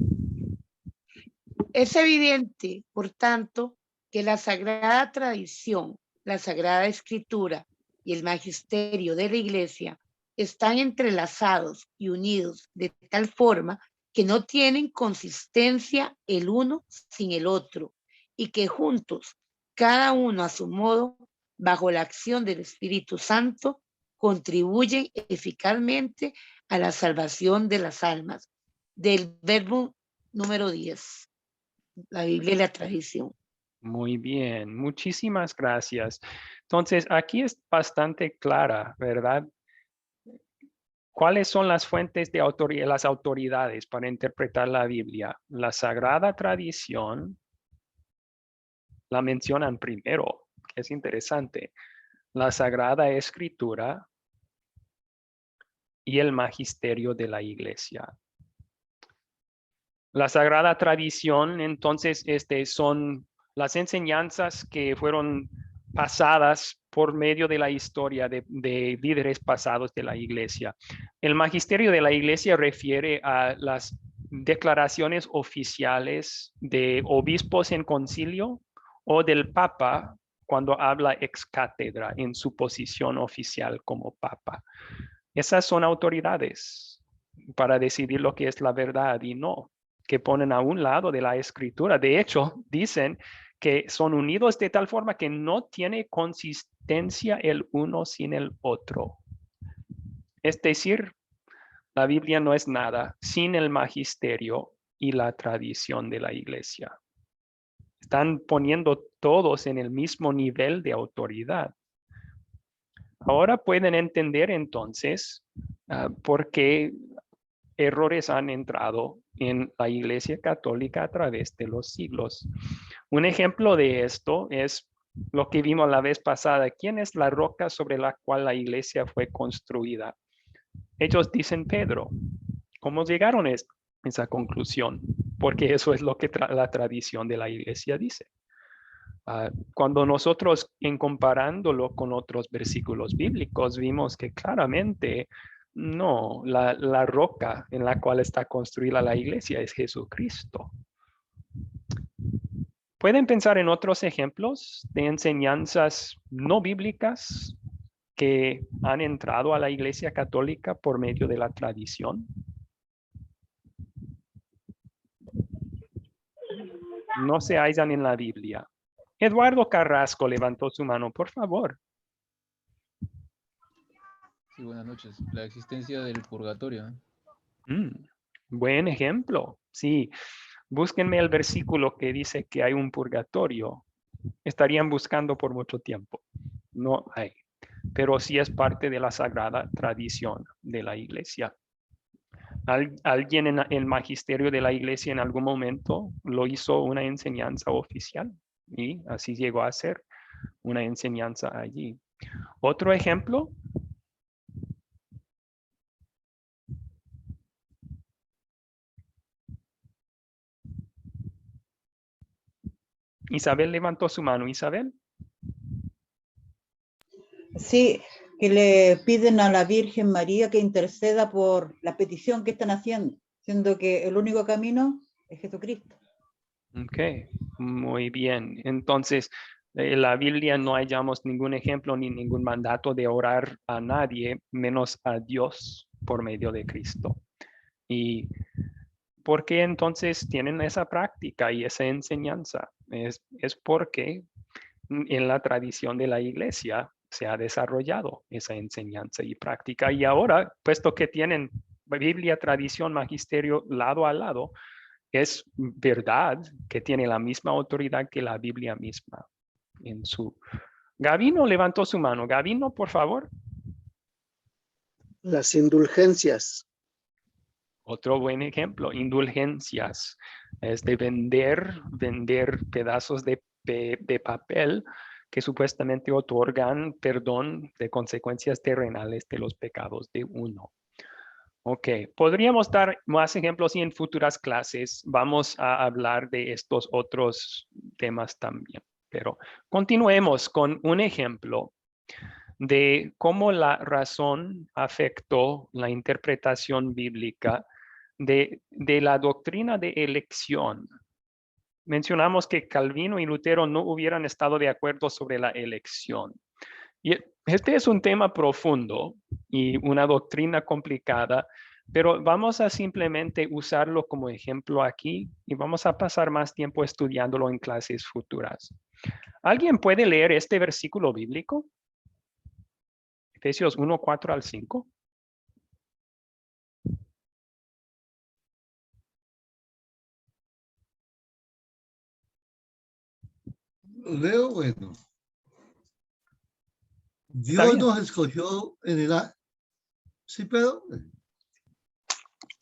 Es evidente, por tanto, que la sagrada tradición, la sagrada escritura y el magisterio de la Iglesia están entrelazados y unidos de tal forma que no tienen consistencia el uno sin el otro, y que juntos, cada uno a su modo, bajo la acción del Espíritu Santo, contribuyen eficazmente a la salvación de las almas. Del verbo número 10. La Biblia y la tradición. Muy bien, muchísimas gracias. Entonces, aquí es bastante clara, ¿verdad? ¿Cuáles son las fuentes de las autoridades para interpretar la Biblia? La Sagrada Tradición la mencionan primero, que es interesante. La Sagrada Escritura y el magisterio de la Iglesia. La Sagrada Tradición, entonces, son las enseñanzas que fueron pasadas por medio de la historia de líderes pasados de la Iglesia. El magisterio de la Iglesia refiere a las declaraciones oficiales de obispos en concilio o del Papa cuando habla ex cátedra en su posición oficial como Papa. Esas son autoridades para decidir lo que es la verdad y no, que ponen a un lado de la Escritura. De hecho, dicen que son unidos de tal forma que no tiene consistencia el uno sin el otro. Es decir, la Biblia no es nada sin el magisterio y la tradición de la Iglesia. Están poniendo todos en el mismo nivel de autoridad. Ahora pueden entender entonces por qué errores han entrado en la Iglesia Católica a través de los siglos. Un ejemplo de esto es lo que vimos la vez pasada. ¿Quién es la roca sobre la cual la Iglesia fue construida? Ellos dicen Pedro. ¿Cómo llegaron esa conclusión, porque eso es lo que la tradición de la iglesia dice. Cuando nosotros, en comparándolo con otros versículos bíblicos, vimos que claramente no, la roca en la cual está construida la iglesia es Jesucristo. ¿Pueden pensar en otros ejemplos de enseñanzas no bíblicas que han entrado a la iglesia católica por medio de la tradición? No se hallan en la Biblia. Eduardo Carrasco levantó su mano, por favor. Sí, buenas noches. La existencia del purgatorio. Buen ejemplo. Sí, búsquenme el versículo que dice que hay un purgatorio. Estarían buscando por mucho tiempo. No hay, pero sí es parte de la sagrada tradición de la iglesia. Alguien en el magisterio de la iglesia en algún momento lo hizo una enseñanza oficial y así llegó a ser una enseñanza allí. Otro ejemplo. Isabel levantó su mano. Isabel. Sí, que le piden a la Virgen María que interceda por la petición que están haciendo, siendo que el único camino es Jesucristo. Ok, muy bien. Entonces, en la Biblia no hallamos ningún ejemplo ni ningún mandato de orar a nadie, menos a Dios por medio de Cristo. ¿Y por qué entonces tienen esa práctica y esa enseñanza? Es porque en la tradición de la iglesia se ha desarrollado esa enseñanza y práctica. Y ahora, puesto que tienen Biblia, tradición, magisterio lado a lado, es verdad que tiene la misma autoridad que la Biblia misma. Gavino levantó su mano. Gavino, por favor. Las indulgencias. Otro buen ejemplo, indulgencias. Es de vender pedazos de papel que supuestamente otorgan perdón de consecuencias terrenales de los pecados de uno. Ok, podríamos dar más ejemplos y en futuras clases vamos a hablar de estos otros temas también. Pero continuemos con un ejemplo de cómo la razón afectó la interpretación bíblica de la doctrina de elección. Mencionamos que Calvino y Lutero no hubieran estado de acuerdo sobre la elección. Y este es un tema profundo y una doctrina complicada, pero vamos a simplemente usarlo como ejemplo aquí y vamos a pasar más tiempo estudiándolo en clases futuras. ¿Alguien puede leer este versículo bíblico? Efesios 1, 4 al 5. Leo, bueno. Dios nos escogió en el... Sí, pero...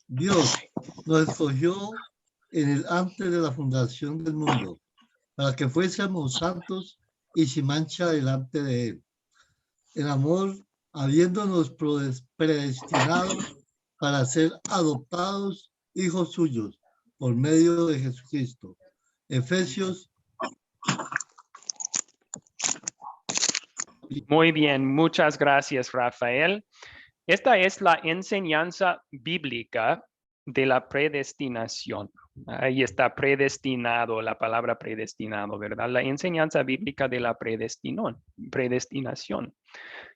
Dios nos escogió en el antes de la fundación del mundo, para que fuésemos santos y sin mancha delante de Él. En amor, habiéndonos predestinado para ser adoptados hijos suyos por medio de Jesucristo. Efesios. Muy bien, muchas gracias, Rafael. Esta es la enseñanza bíblica de la predestinación. Ahí está predestinado, la palabra predestinado, ¿verdad? La enseñanza bíblica de la predestinación.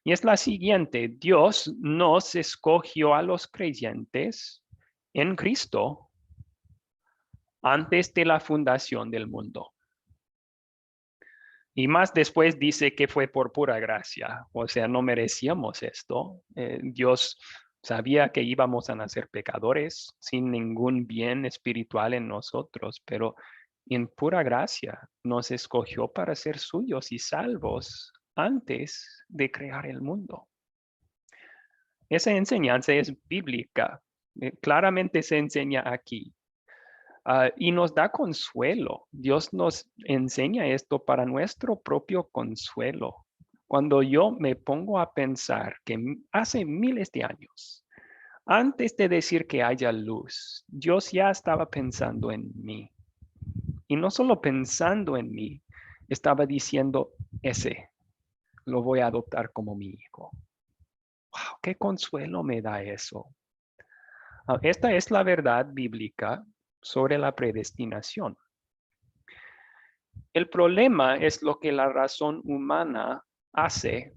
Y es la siguiente: Dios nos escogió a los creyentes en Cristo antes de la fundación del mundo. Y más después dice que fue por pura gracia, o sea, no merecíamos esto. Dios sabía que íbamos a nacer pecadores sin ningún bien espiritual en nosotros, pero en pura gracia nos escogió para ser suyos y salvos antes de crear el mundo. Esa enseñanza es bíblica, claramente se enseña aquí. Y nos da consuelo. Dios nos enseña esto para nuestro propio consuelo. Cuando yo me pongo a pensar que hace miles de años Antes de decir que haya luz, Dios ya estaba pensando en mí. Y no solo pensando en mí, estaba diciendo, ese lo voy a adoptar como mi hijo. ¡Wow! ¡Qué consuelo me da eso! Esta es la verdad bíblica sobre la predestinación. El problema es lo que la razón humana hace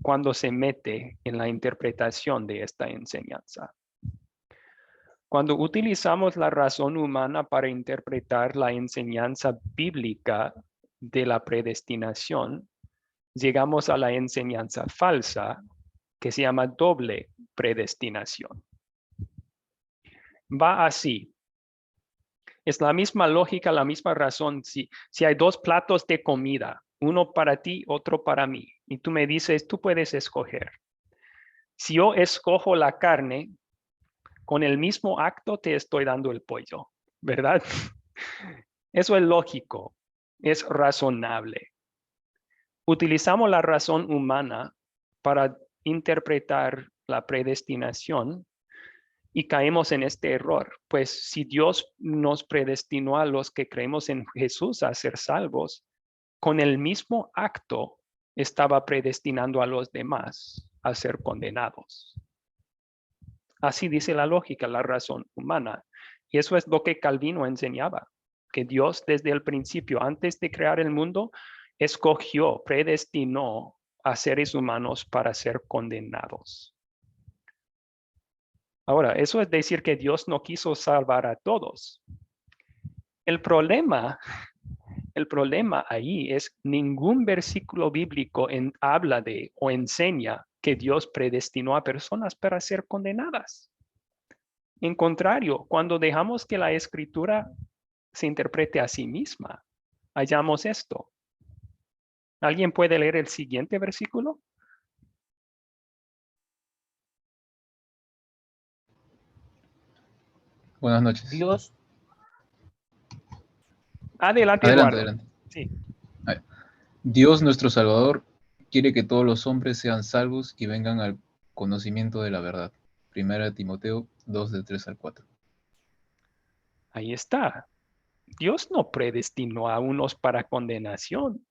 cuando se mete en la interpretación de esta enseñanza. Cuando utilizamos la razón humana para interpretar la enseñanza bíblica de la predestinación, llegamos a la enseñanza falsa que se llama doble predestinación. Va así. Es la misma lógica, la misma razón. Si hay dos platos de comida, uno para ti, otro para mí, y tú me dices, tú puedes escoger. Si yo escojo la carne, con el mismo acto te estoy dando el pollo, ¿verdad? Eso es lógico, es razonable. Utilizamos la razón humana para interpretar la predestinación y caemos en este error. Pues si Dios nos predestinó a los que creemos en Jesús a ser salvos, con el mismo acto estaba predestinando a los demás a ser condenados. Así dice la lógica, la razón humana. Y eso es lo que Calvino enseñaba, que Dios desde el principio, antes de crear el mundo, escogió, predestinó a seres humanos para ser condenados. Ahora, eso es decir que Dios no quiso salvar a todos. El problema ahí es ningún versículo bíblico habla de o enseña que Dios predestinó a personas para ser condenadas. En contrario, cuando dejamos que la Escritura se interprete a sí misma, hallamos esto. ¿Alguien puede leer el siguiente versículo? Buenas noches. Dios. Adelante, Eduardo. Adelante. Sí. Dios nuestro Salvador quiere que todos los hombres sean salvos y vengan al conocimiento de la verdad. 1 Timoteo 2, del 3 al 4. Ahí está. Dios no predestinó a unos para condenación.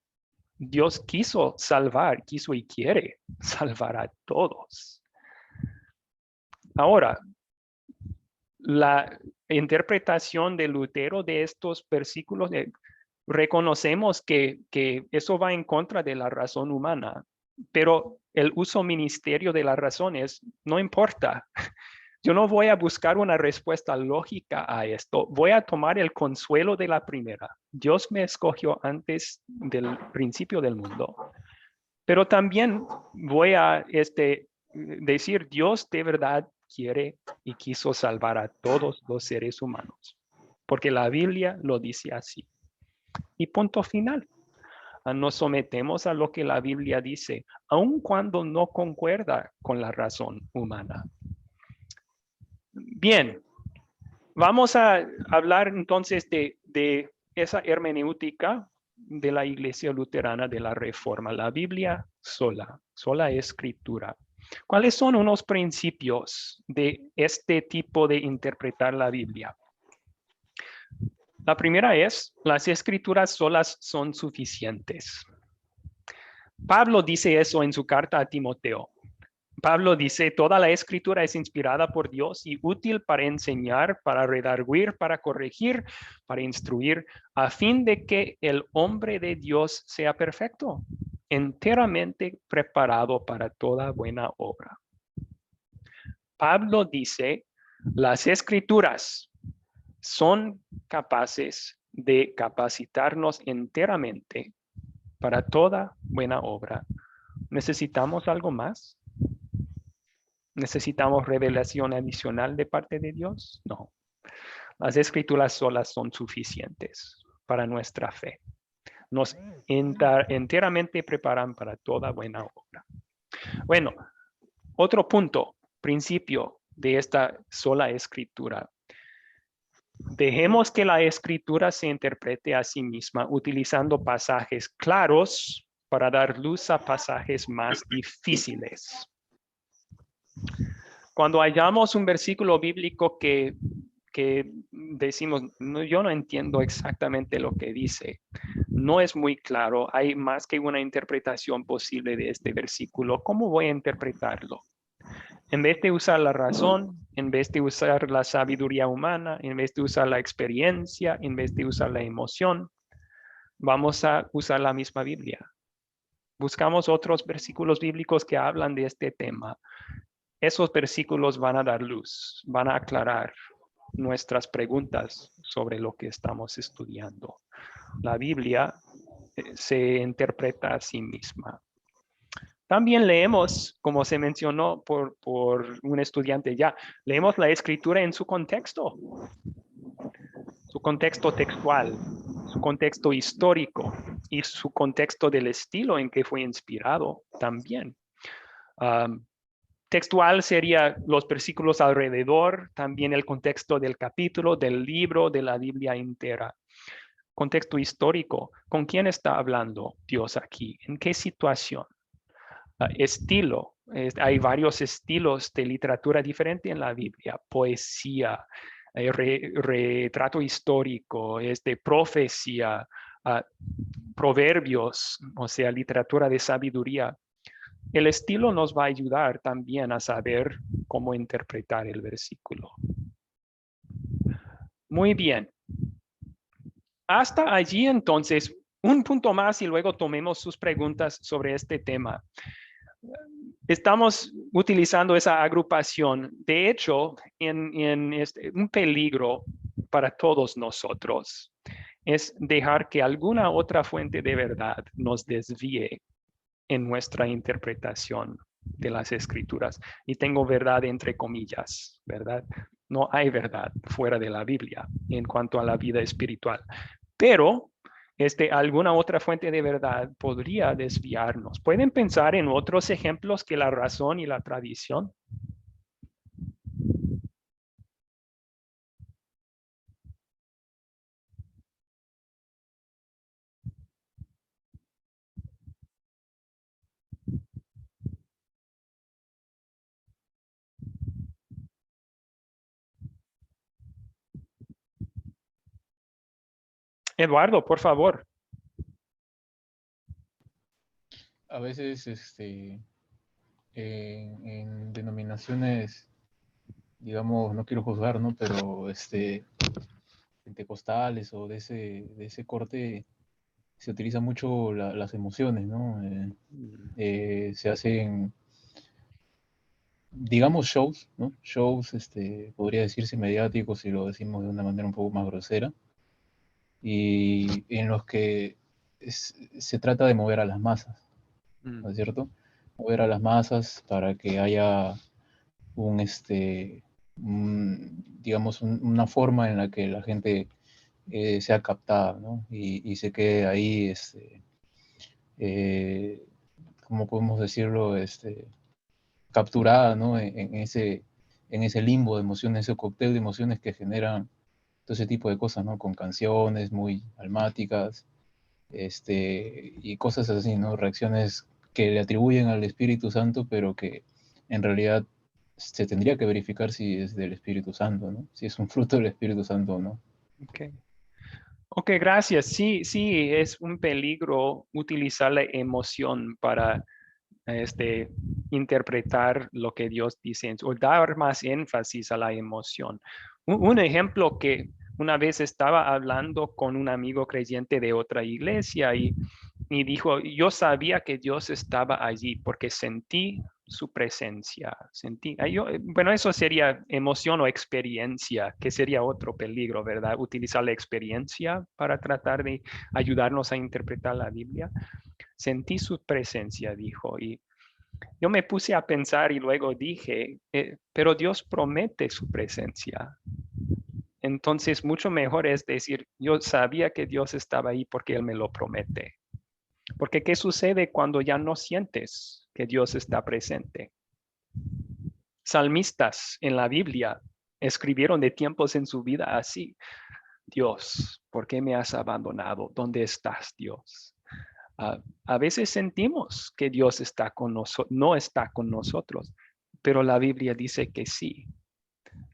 Dios quiso salvar, quiso y quiere salvar a todos. Ahora, la interpretación de Lutero de estos versículos, reconocemos que eso va en contra de la razón humana, pero el uso ministerio de la razón no importa. Yo no voy a buscar una respuesta lógica a esto. Voy a tomar el consuelo de la primera. Dios me escogió antes del principio del mundo. Pero también voy a decir, Dios de verdad quiere y quiso salvar a todos los seres humanos. Porque la Biblia lo dice así. Y punto final. Nos sometemos a lo que la Biblia dice, aun cuando no concuerda con la razón humana. Bien, vamos a hablar entonces de esa hermenéutica de la Iglesia Luterana de la Reforma, la Biblia sola escritura. ¿Cuáles son unos principios de este tipo de interpretar la Biblia? La primera es, las escrituras solas son suficientes. Pablo dice eso en su carta a Timoteo. Pablo dice, toda la escritura es inspirada por Dios y útil para enseñar, para redarguir, para corregir, para instruir, a fin de que el hombre de Dios sea perfecto, enteramente preparado para toda buena obra. Pablo dice, las escrituras son capaces de capacitarnos enteramente para toda buena obra. ¿Necesitamos algo más? ¿Necesitamos revelación adicional de parte de Dios? No. Las escrituras solas son suficientes para nuestra fe. Nos enteramente preparan para toda buena obra. Bueno, otro punto, principio de esta sola escritura. Dejemos que la escritura se interprete a sí misma utilizando pasajes claros para dar luz a pasajes más difíciles. Cuando hallamos un versículo bíblico que decimos, no, yo no entiendo exactamente lo que dice, no es muy claro, hay más que una interpretación posible de este versículo, ¿cómo voy a interpretarlo? En vez de usar la razón, en vez de usar la sabiduría humana, en vez de usar la experiencia, en vez de usar la emoción, vamos a usar la misma Biblia. Buscamos otros versículos bíblicos que hablan de este tema. Esos versículos van a dar luz, van a aclarar nuestras preguntas sobre lo que estamos estudiando. La Biblia se interpreta a sí misma. También leemos, como se mencionó por un estudiante ya, leemos la escritura en su contexto textual, su contexto histórico y su contexto del estilo en que fue inspirado también. Textual sería los versículos alrededor, también el contexto del capítulo, del libro, de la Biblia entera. Contexto histórico, ¿con quién está hablando Dios aquí? ¿En qué situación? Estilo, hay varios estilos de literatura diferente en la Biblia, poesía, retrato histórico, profecía, proverbios, o sea, literatura de sabiduría. El estilo nos va a ayudar también a saber cómo interpretar el versículo. Muy bien. Hasta allí entonces, un punto más y luego tomemos sus preguntas sobre este tema. Estamos utilizando esa agrupación. De hecho, un peligro para todos nosotros es dejar que alguna otra fuente de verdad nos desvíe en nuestra interpretación de las escrituras. Y tengo verdad entre comillas, ¿verdad? No hay verdad fuera de la Biblia en cuanto a la vida espiritual. Pero alguna otra fuente de verdad podría desviarnos. ¿Pueden pensar en otros ejemplos que la razón y la tradición? Eduardo, por favor. A veces en denominaciones, digamos, no quiero juzgar, ¿no? Pero pentecostales o de ese corte, se utiliza mucho las emociones, ¿no? Se hacen, digamos, shows, ¿no? Shows, podría decirse mediáticos si lo decimos de una manera un poco más grosera, y en los que se trata de mover a las masas, ¿no es cierto? Mover a las masas para que haya digamos, una forma en la que la gente sea captada, ¿no? Y se quede ahí, ¿cómo podemos decirlo? Capturada, ¿no? En ese limbo de emociones, ese cóctel de emociones que generan todo ese tipo de cosas, ¿no? Con canciones muy almáticas, y cosas así, ¿no? Reacciones que le atribuyen al Espíritu Santo, pero que en realidad se tendría que verificar si es del Espíritu Santo, ¿no? Si es un fruto del Espíritu Santo o no. Ok, gracias. Sí, es un peligro utilizar la emoción para interpretar lo que Dios dice o dar más énfasis a la emoción. Un ejemplo que una vez estaba hablando con un amigo creyente de otra iglesia y dijo, yo sabía que Dios estaba allí porque sentí su presencia. Bueno, eso sería emoción o experiencia, que sería otro peligro, ¿verdad? Utilizar la experiencia para tratar de ayudarnos a interpretar la Biblia. Sentí su presencia, dijo, y yo me puse a pensar y luego dije, pero Dios promete su presencia. Entonces, mucho mejor es decir, yo sabía que Dios estaba ahí porque Él me lo promete. Porque ¿qué sucede cuando ya no sientes que Dios está presente? Salmistas en la Biblia escribieron de tiempos en su vida así. Dios, ¿por qué me has abandonado? ¿Dónde estás, Dios? A veces sentimos que Dios está con no está con nosotros, pero la Biblia dice que sí.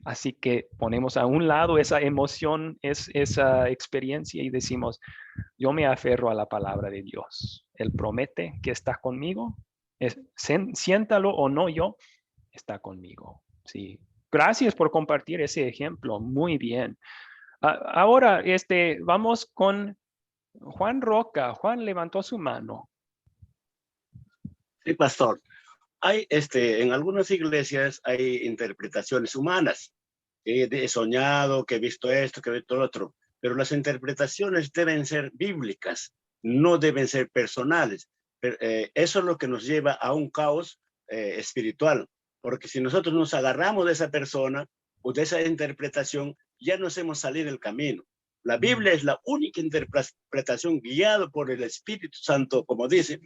Así que ponemos a un lado esa emoción, esa experiencia y decimos, yo me aferro a la palabra de Dios. Él promete que está conmigo. Siéntalo o no yo, está conmigo. Sí. Gracias por compartir ese ejemplo. Muy bien. Ahora, vamos con Juan Roca. Juan levantó su mano. Sí, pastor. Hay, en algunas iglesias hay interpretaciones humanas. He soñado, que he visto esto, que he visto lo otro. Pero las interpretaciones deben ser bíblicas, no deben ser personales. Eso es lo que nos lleva a un caos espiritual. Porque si nosotros nos agarramos de esa persona o de esa interpretación, ya nos hemos salido del camino. La Biblia es la única interpretación guiada por el Espíritu Santo, como dice.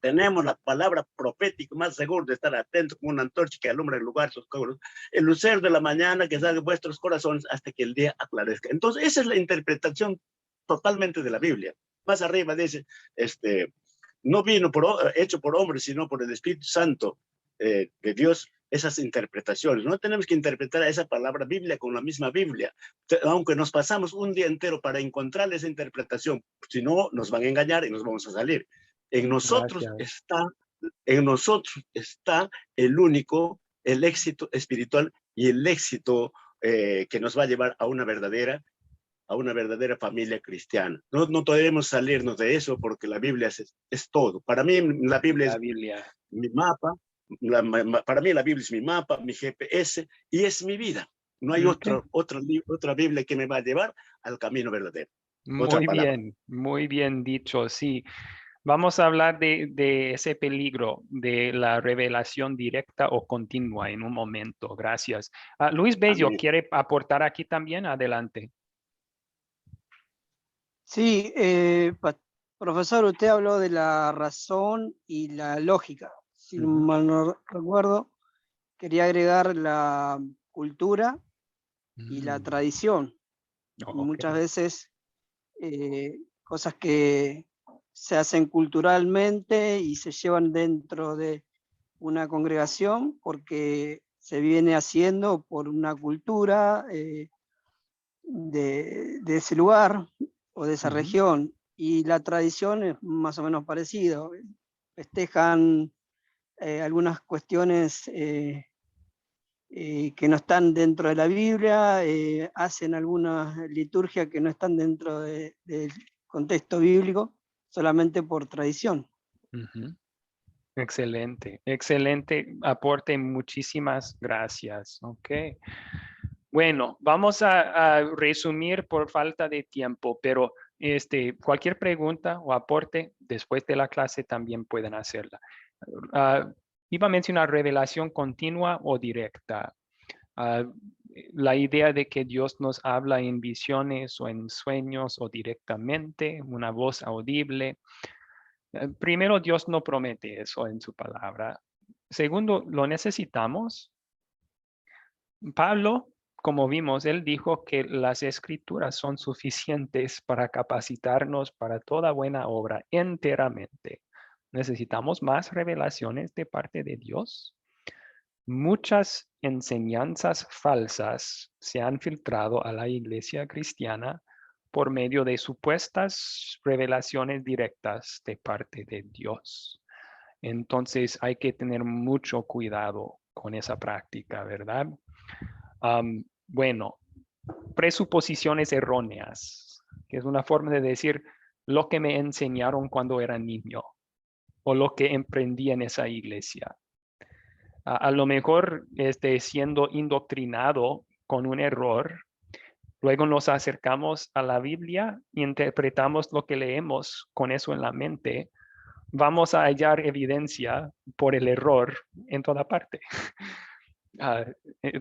Tenemos la palabra profética más segura de estar atentos como una antorcha que alumbra el lugar, el lucero de la mañana que salga de vuestros corazones hasta que el día aclarezca. Entonces, esa es la interpretación totalmente de la Biblia. Más arriba dice, no vino hecho por hombres, sino por el Espíritu Santo de Dios, esas interpretaciones. No tenemos que interpretar esa palabra Biblia con la misma Biblia, aunque nos pasamos un día entero para encontrar esa interpretación, si no, nos van a engañar y nos vamos a salir. En nosotros está el éxito espiritual y el éxito que nos va a llevar a una verdadera familia cristiana. No podemos salirnos de eso porque la Biblia es todo. Para mí la Biblia es mi mapa, para mí la Biblia es mi mapa, mi GPS y es mi vida. No hay otra Biblia que me va a llevar al camino verdadero. Muy bien dicho, sí. Vamos a hablar de ese peligro de la revelación directa o continua en un momento. Gracias. Luis Bello, ¿quiere aportar aquí también? Adelante. Sí, profesor, usted habló de la razón y la lógica. Si mal no recuerdo, quería agregar la cultura y la tradición. Muchas veces cosas que se hacen culturalmente y se llevan dentro de una congregación porque se viene haciendo por una cultura de ese lugar o de esa región, y la tradición es más o menos parecido. Festejan algunas cuestiones que no están dentro de la Biblia, hacen algunas liturgias que no están dentro del contexto bíblico, solamente por tradición. Excelente, excelente aporte, muchísimas gracias. Ok. Bueno, vamos a resumir por falta de tiempo, pero cualquier pregunta o aporte después de la clase también pueden hacerla. Iba a mencionar revelación continua o directa. La idea de que Dios nos habla en visiones o en sueños o directamente, una voz audible. Primero, Dios no promete eso en su palabra. Segundo, lo necesitamos. Pablo, como vimos, él dijo que las escrituras son suficientes para capacitarnos para toda buena obra enteramente. ¿Necesitamos más revelaciones de parte de Dios? Muchas enseñanzas falsas se han filtrado a la iglesia cristiana por medio de supuestas revelaciones directas de parte de Dios. Entonces hay que tener mucho cuidado con esa práctica, ¿verdad? Bueno, presuposiciones erróneas, que es una forma de decir lo que me enseñaron cuando era niño o lo que emprendí en esa iglesia. A lo mejor siendo indoctrinado con un error, luego nos acercamos a la Biblia y interpretamos lo que leemos con eso en la mente. Vamos a hallar evidencia por el error en toda parte.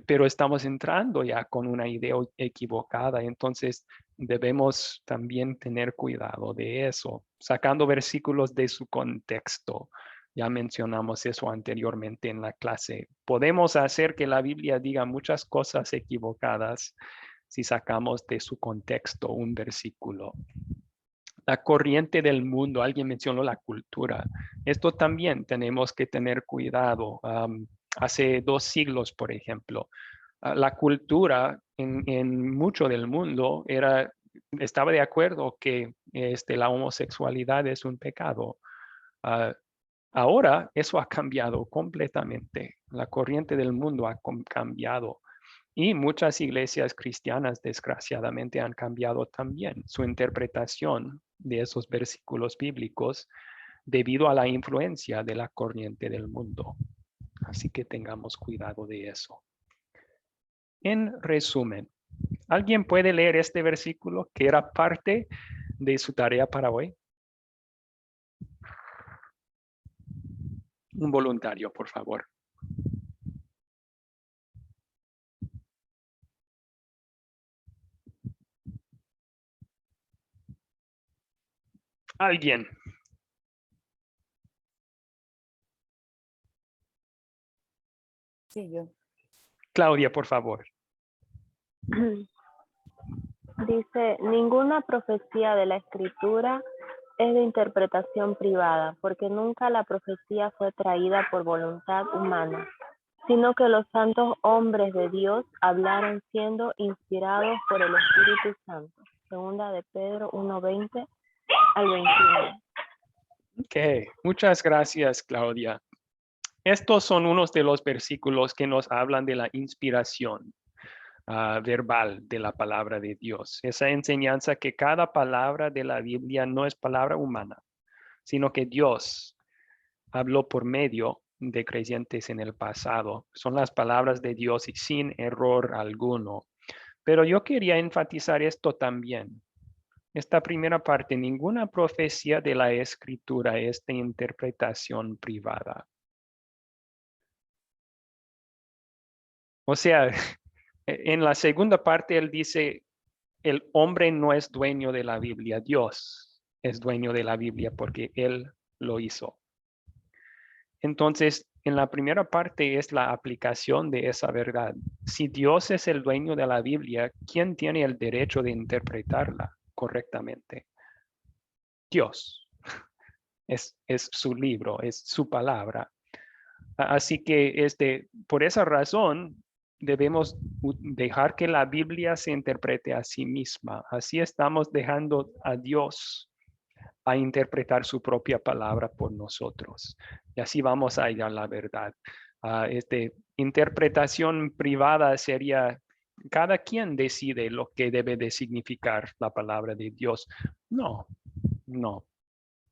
Pero estamos entrando ya con una idea equivocada, entonces debemos también tener cuidado de eso, sacando versículos de su contexto. Ya mencionamos eso anteriormente en la clase. Podemos hacer que la Biblia diga muchas cosas equivocadas si sacamos de su contexto un versículo. La corriente del mundo, alguien mencionó la cultura. Esto también tenemos que tener cuidado. hace 2 siglos, por ejemplo. La cultura en mucho del mundo estaba de acuerdo que la homosexualidad es un pecado. Ahora eso ha cambiado completamente. La corriente del mundo ha cambiado. Y muchas iglesias cristianas, desgraciadamente, han cambiado también su interpretación de esos versículos bíblicos debido a la influencia de la corriente del mundo. Así que tengamos cuidado de eso. En resumen, ¿alguien puede leer este versículo que era parte de su tarea para hoy? Un voluntario, por favor. ¿Alguien? Sí, yo. Claudia, por favor. Dice, ninguna profecía de la Escritura es de interpretación privada, porque nunca la profecía fue traída por voluntad humana, sino que los santos hombres de Dios hablaron siendo inspirados por el Espíritu Santo. Segunda de Pedro 1:20 al 21. Ok, muchas gracias, Claudia. Estos son unos de los versículos que nos hablan de la inspiración verbal de la palabra de Dios. Esa enseñanza que cada palabra de la Biblia no es palabra humana, sino que Dios habló por medio de creyentes en el pasado. Son las palabras de Dios y sin error alguno. Pero yo quería enfatizar esto también. Esta primera parte, ninguna profecía de la Escritura es de interpretación privada. O sea, en la segunda parte él dice, el hombre no es dueño de la Biblia, Dios es dueño de la Biblia porque él lo hizo. Entonces, en la primera parte es la aplicación de esa verdad. Si Dios es el dueño de la Biblia, ¿quién tiene el derecho de interpretarla correctamente? Dios. Es su libro, es su palabra. Así que por esa razón debemos dejar que la Biblia se interprete a sí misma. Así estamos dejando a Dios a interpretar su propia palabra por nosotros. Y así vamos a hallar la verdad. Interpretación privada sería, cada quien decide lo que debe de significar la palabra de Dios. No.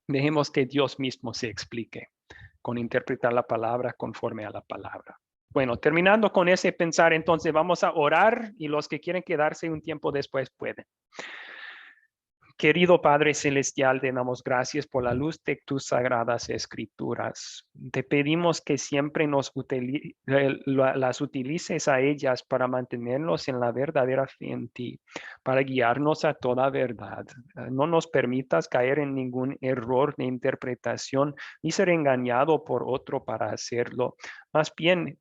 Dejemos que Dios mismo se explique con interpretar la palabra conforme a la palabra. Bueno, terminando con ese pensar, entonces vamos a orar y los que quieren quedarse un tiempo después pueden. Querido Padre Celestial, te damos gracias por la luz de tus sagradas escrituras. Te pedimos que siempre las utilices a ellas para mantenernos en la verdadera fe en ti, para guiarnos a toda verdad. No nos permitas caer en ningún error de interpretación ni ser engañado por otro para hacerlo. Más bien,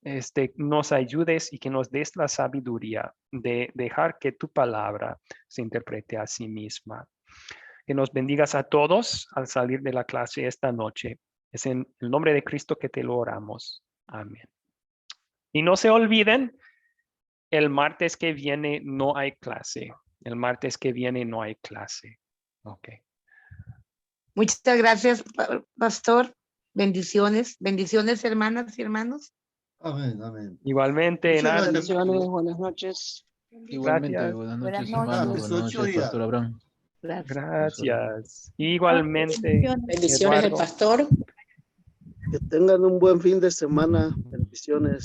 nos ayudes y que nos des la sabiduría de dejar que tu palabra se interprete a sí misma. Que nos bendigas a todos al salir de la clase esta noche. Es en el nombre de Cristo que te lo oramos. Amén. Y no se olviden, el martes que viene no hay clase. El martes que viene no hay clase. Ok. Muchas gracias, pastor. Bendiciones. Bendiciones, hermanas y hermanos. Amén, amén. Igualmente. Bendiciones, buenas noches. Igualmente, Gracias. buenas noches, Buenas hermanos. noches. Buenas noches, Pastor Abraham. Gracias. Igualmente. Bendiciones, el pastor. Que tengan un buen fin de semana. Bendiciones.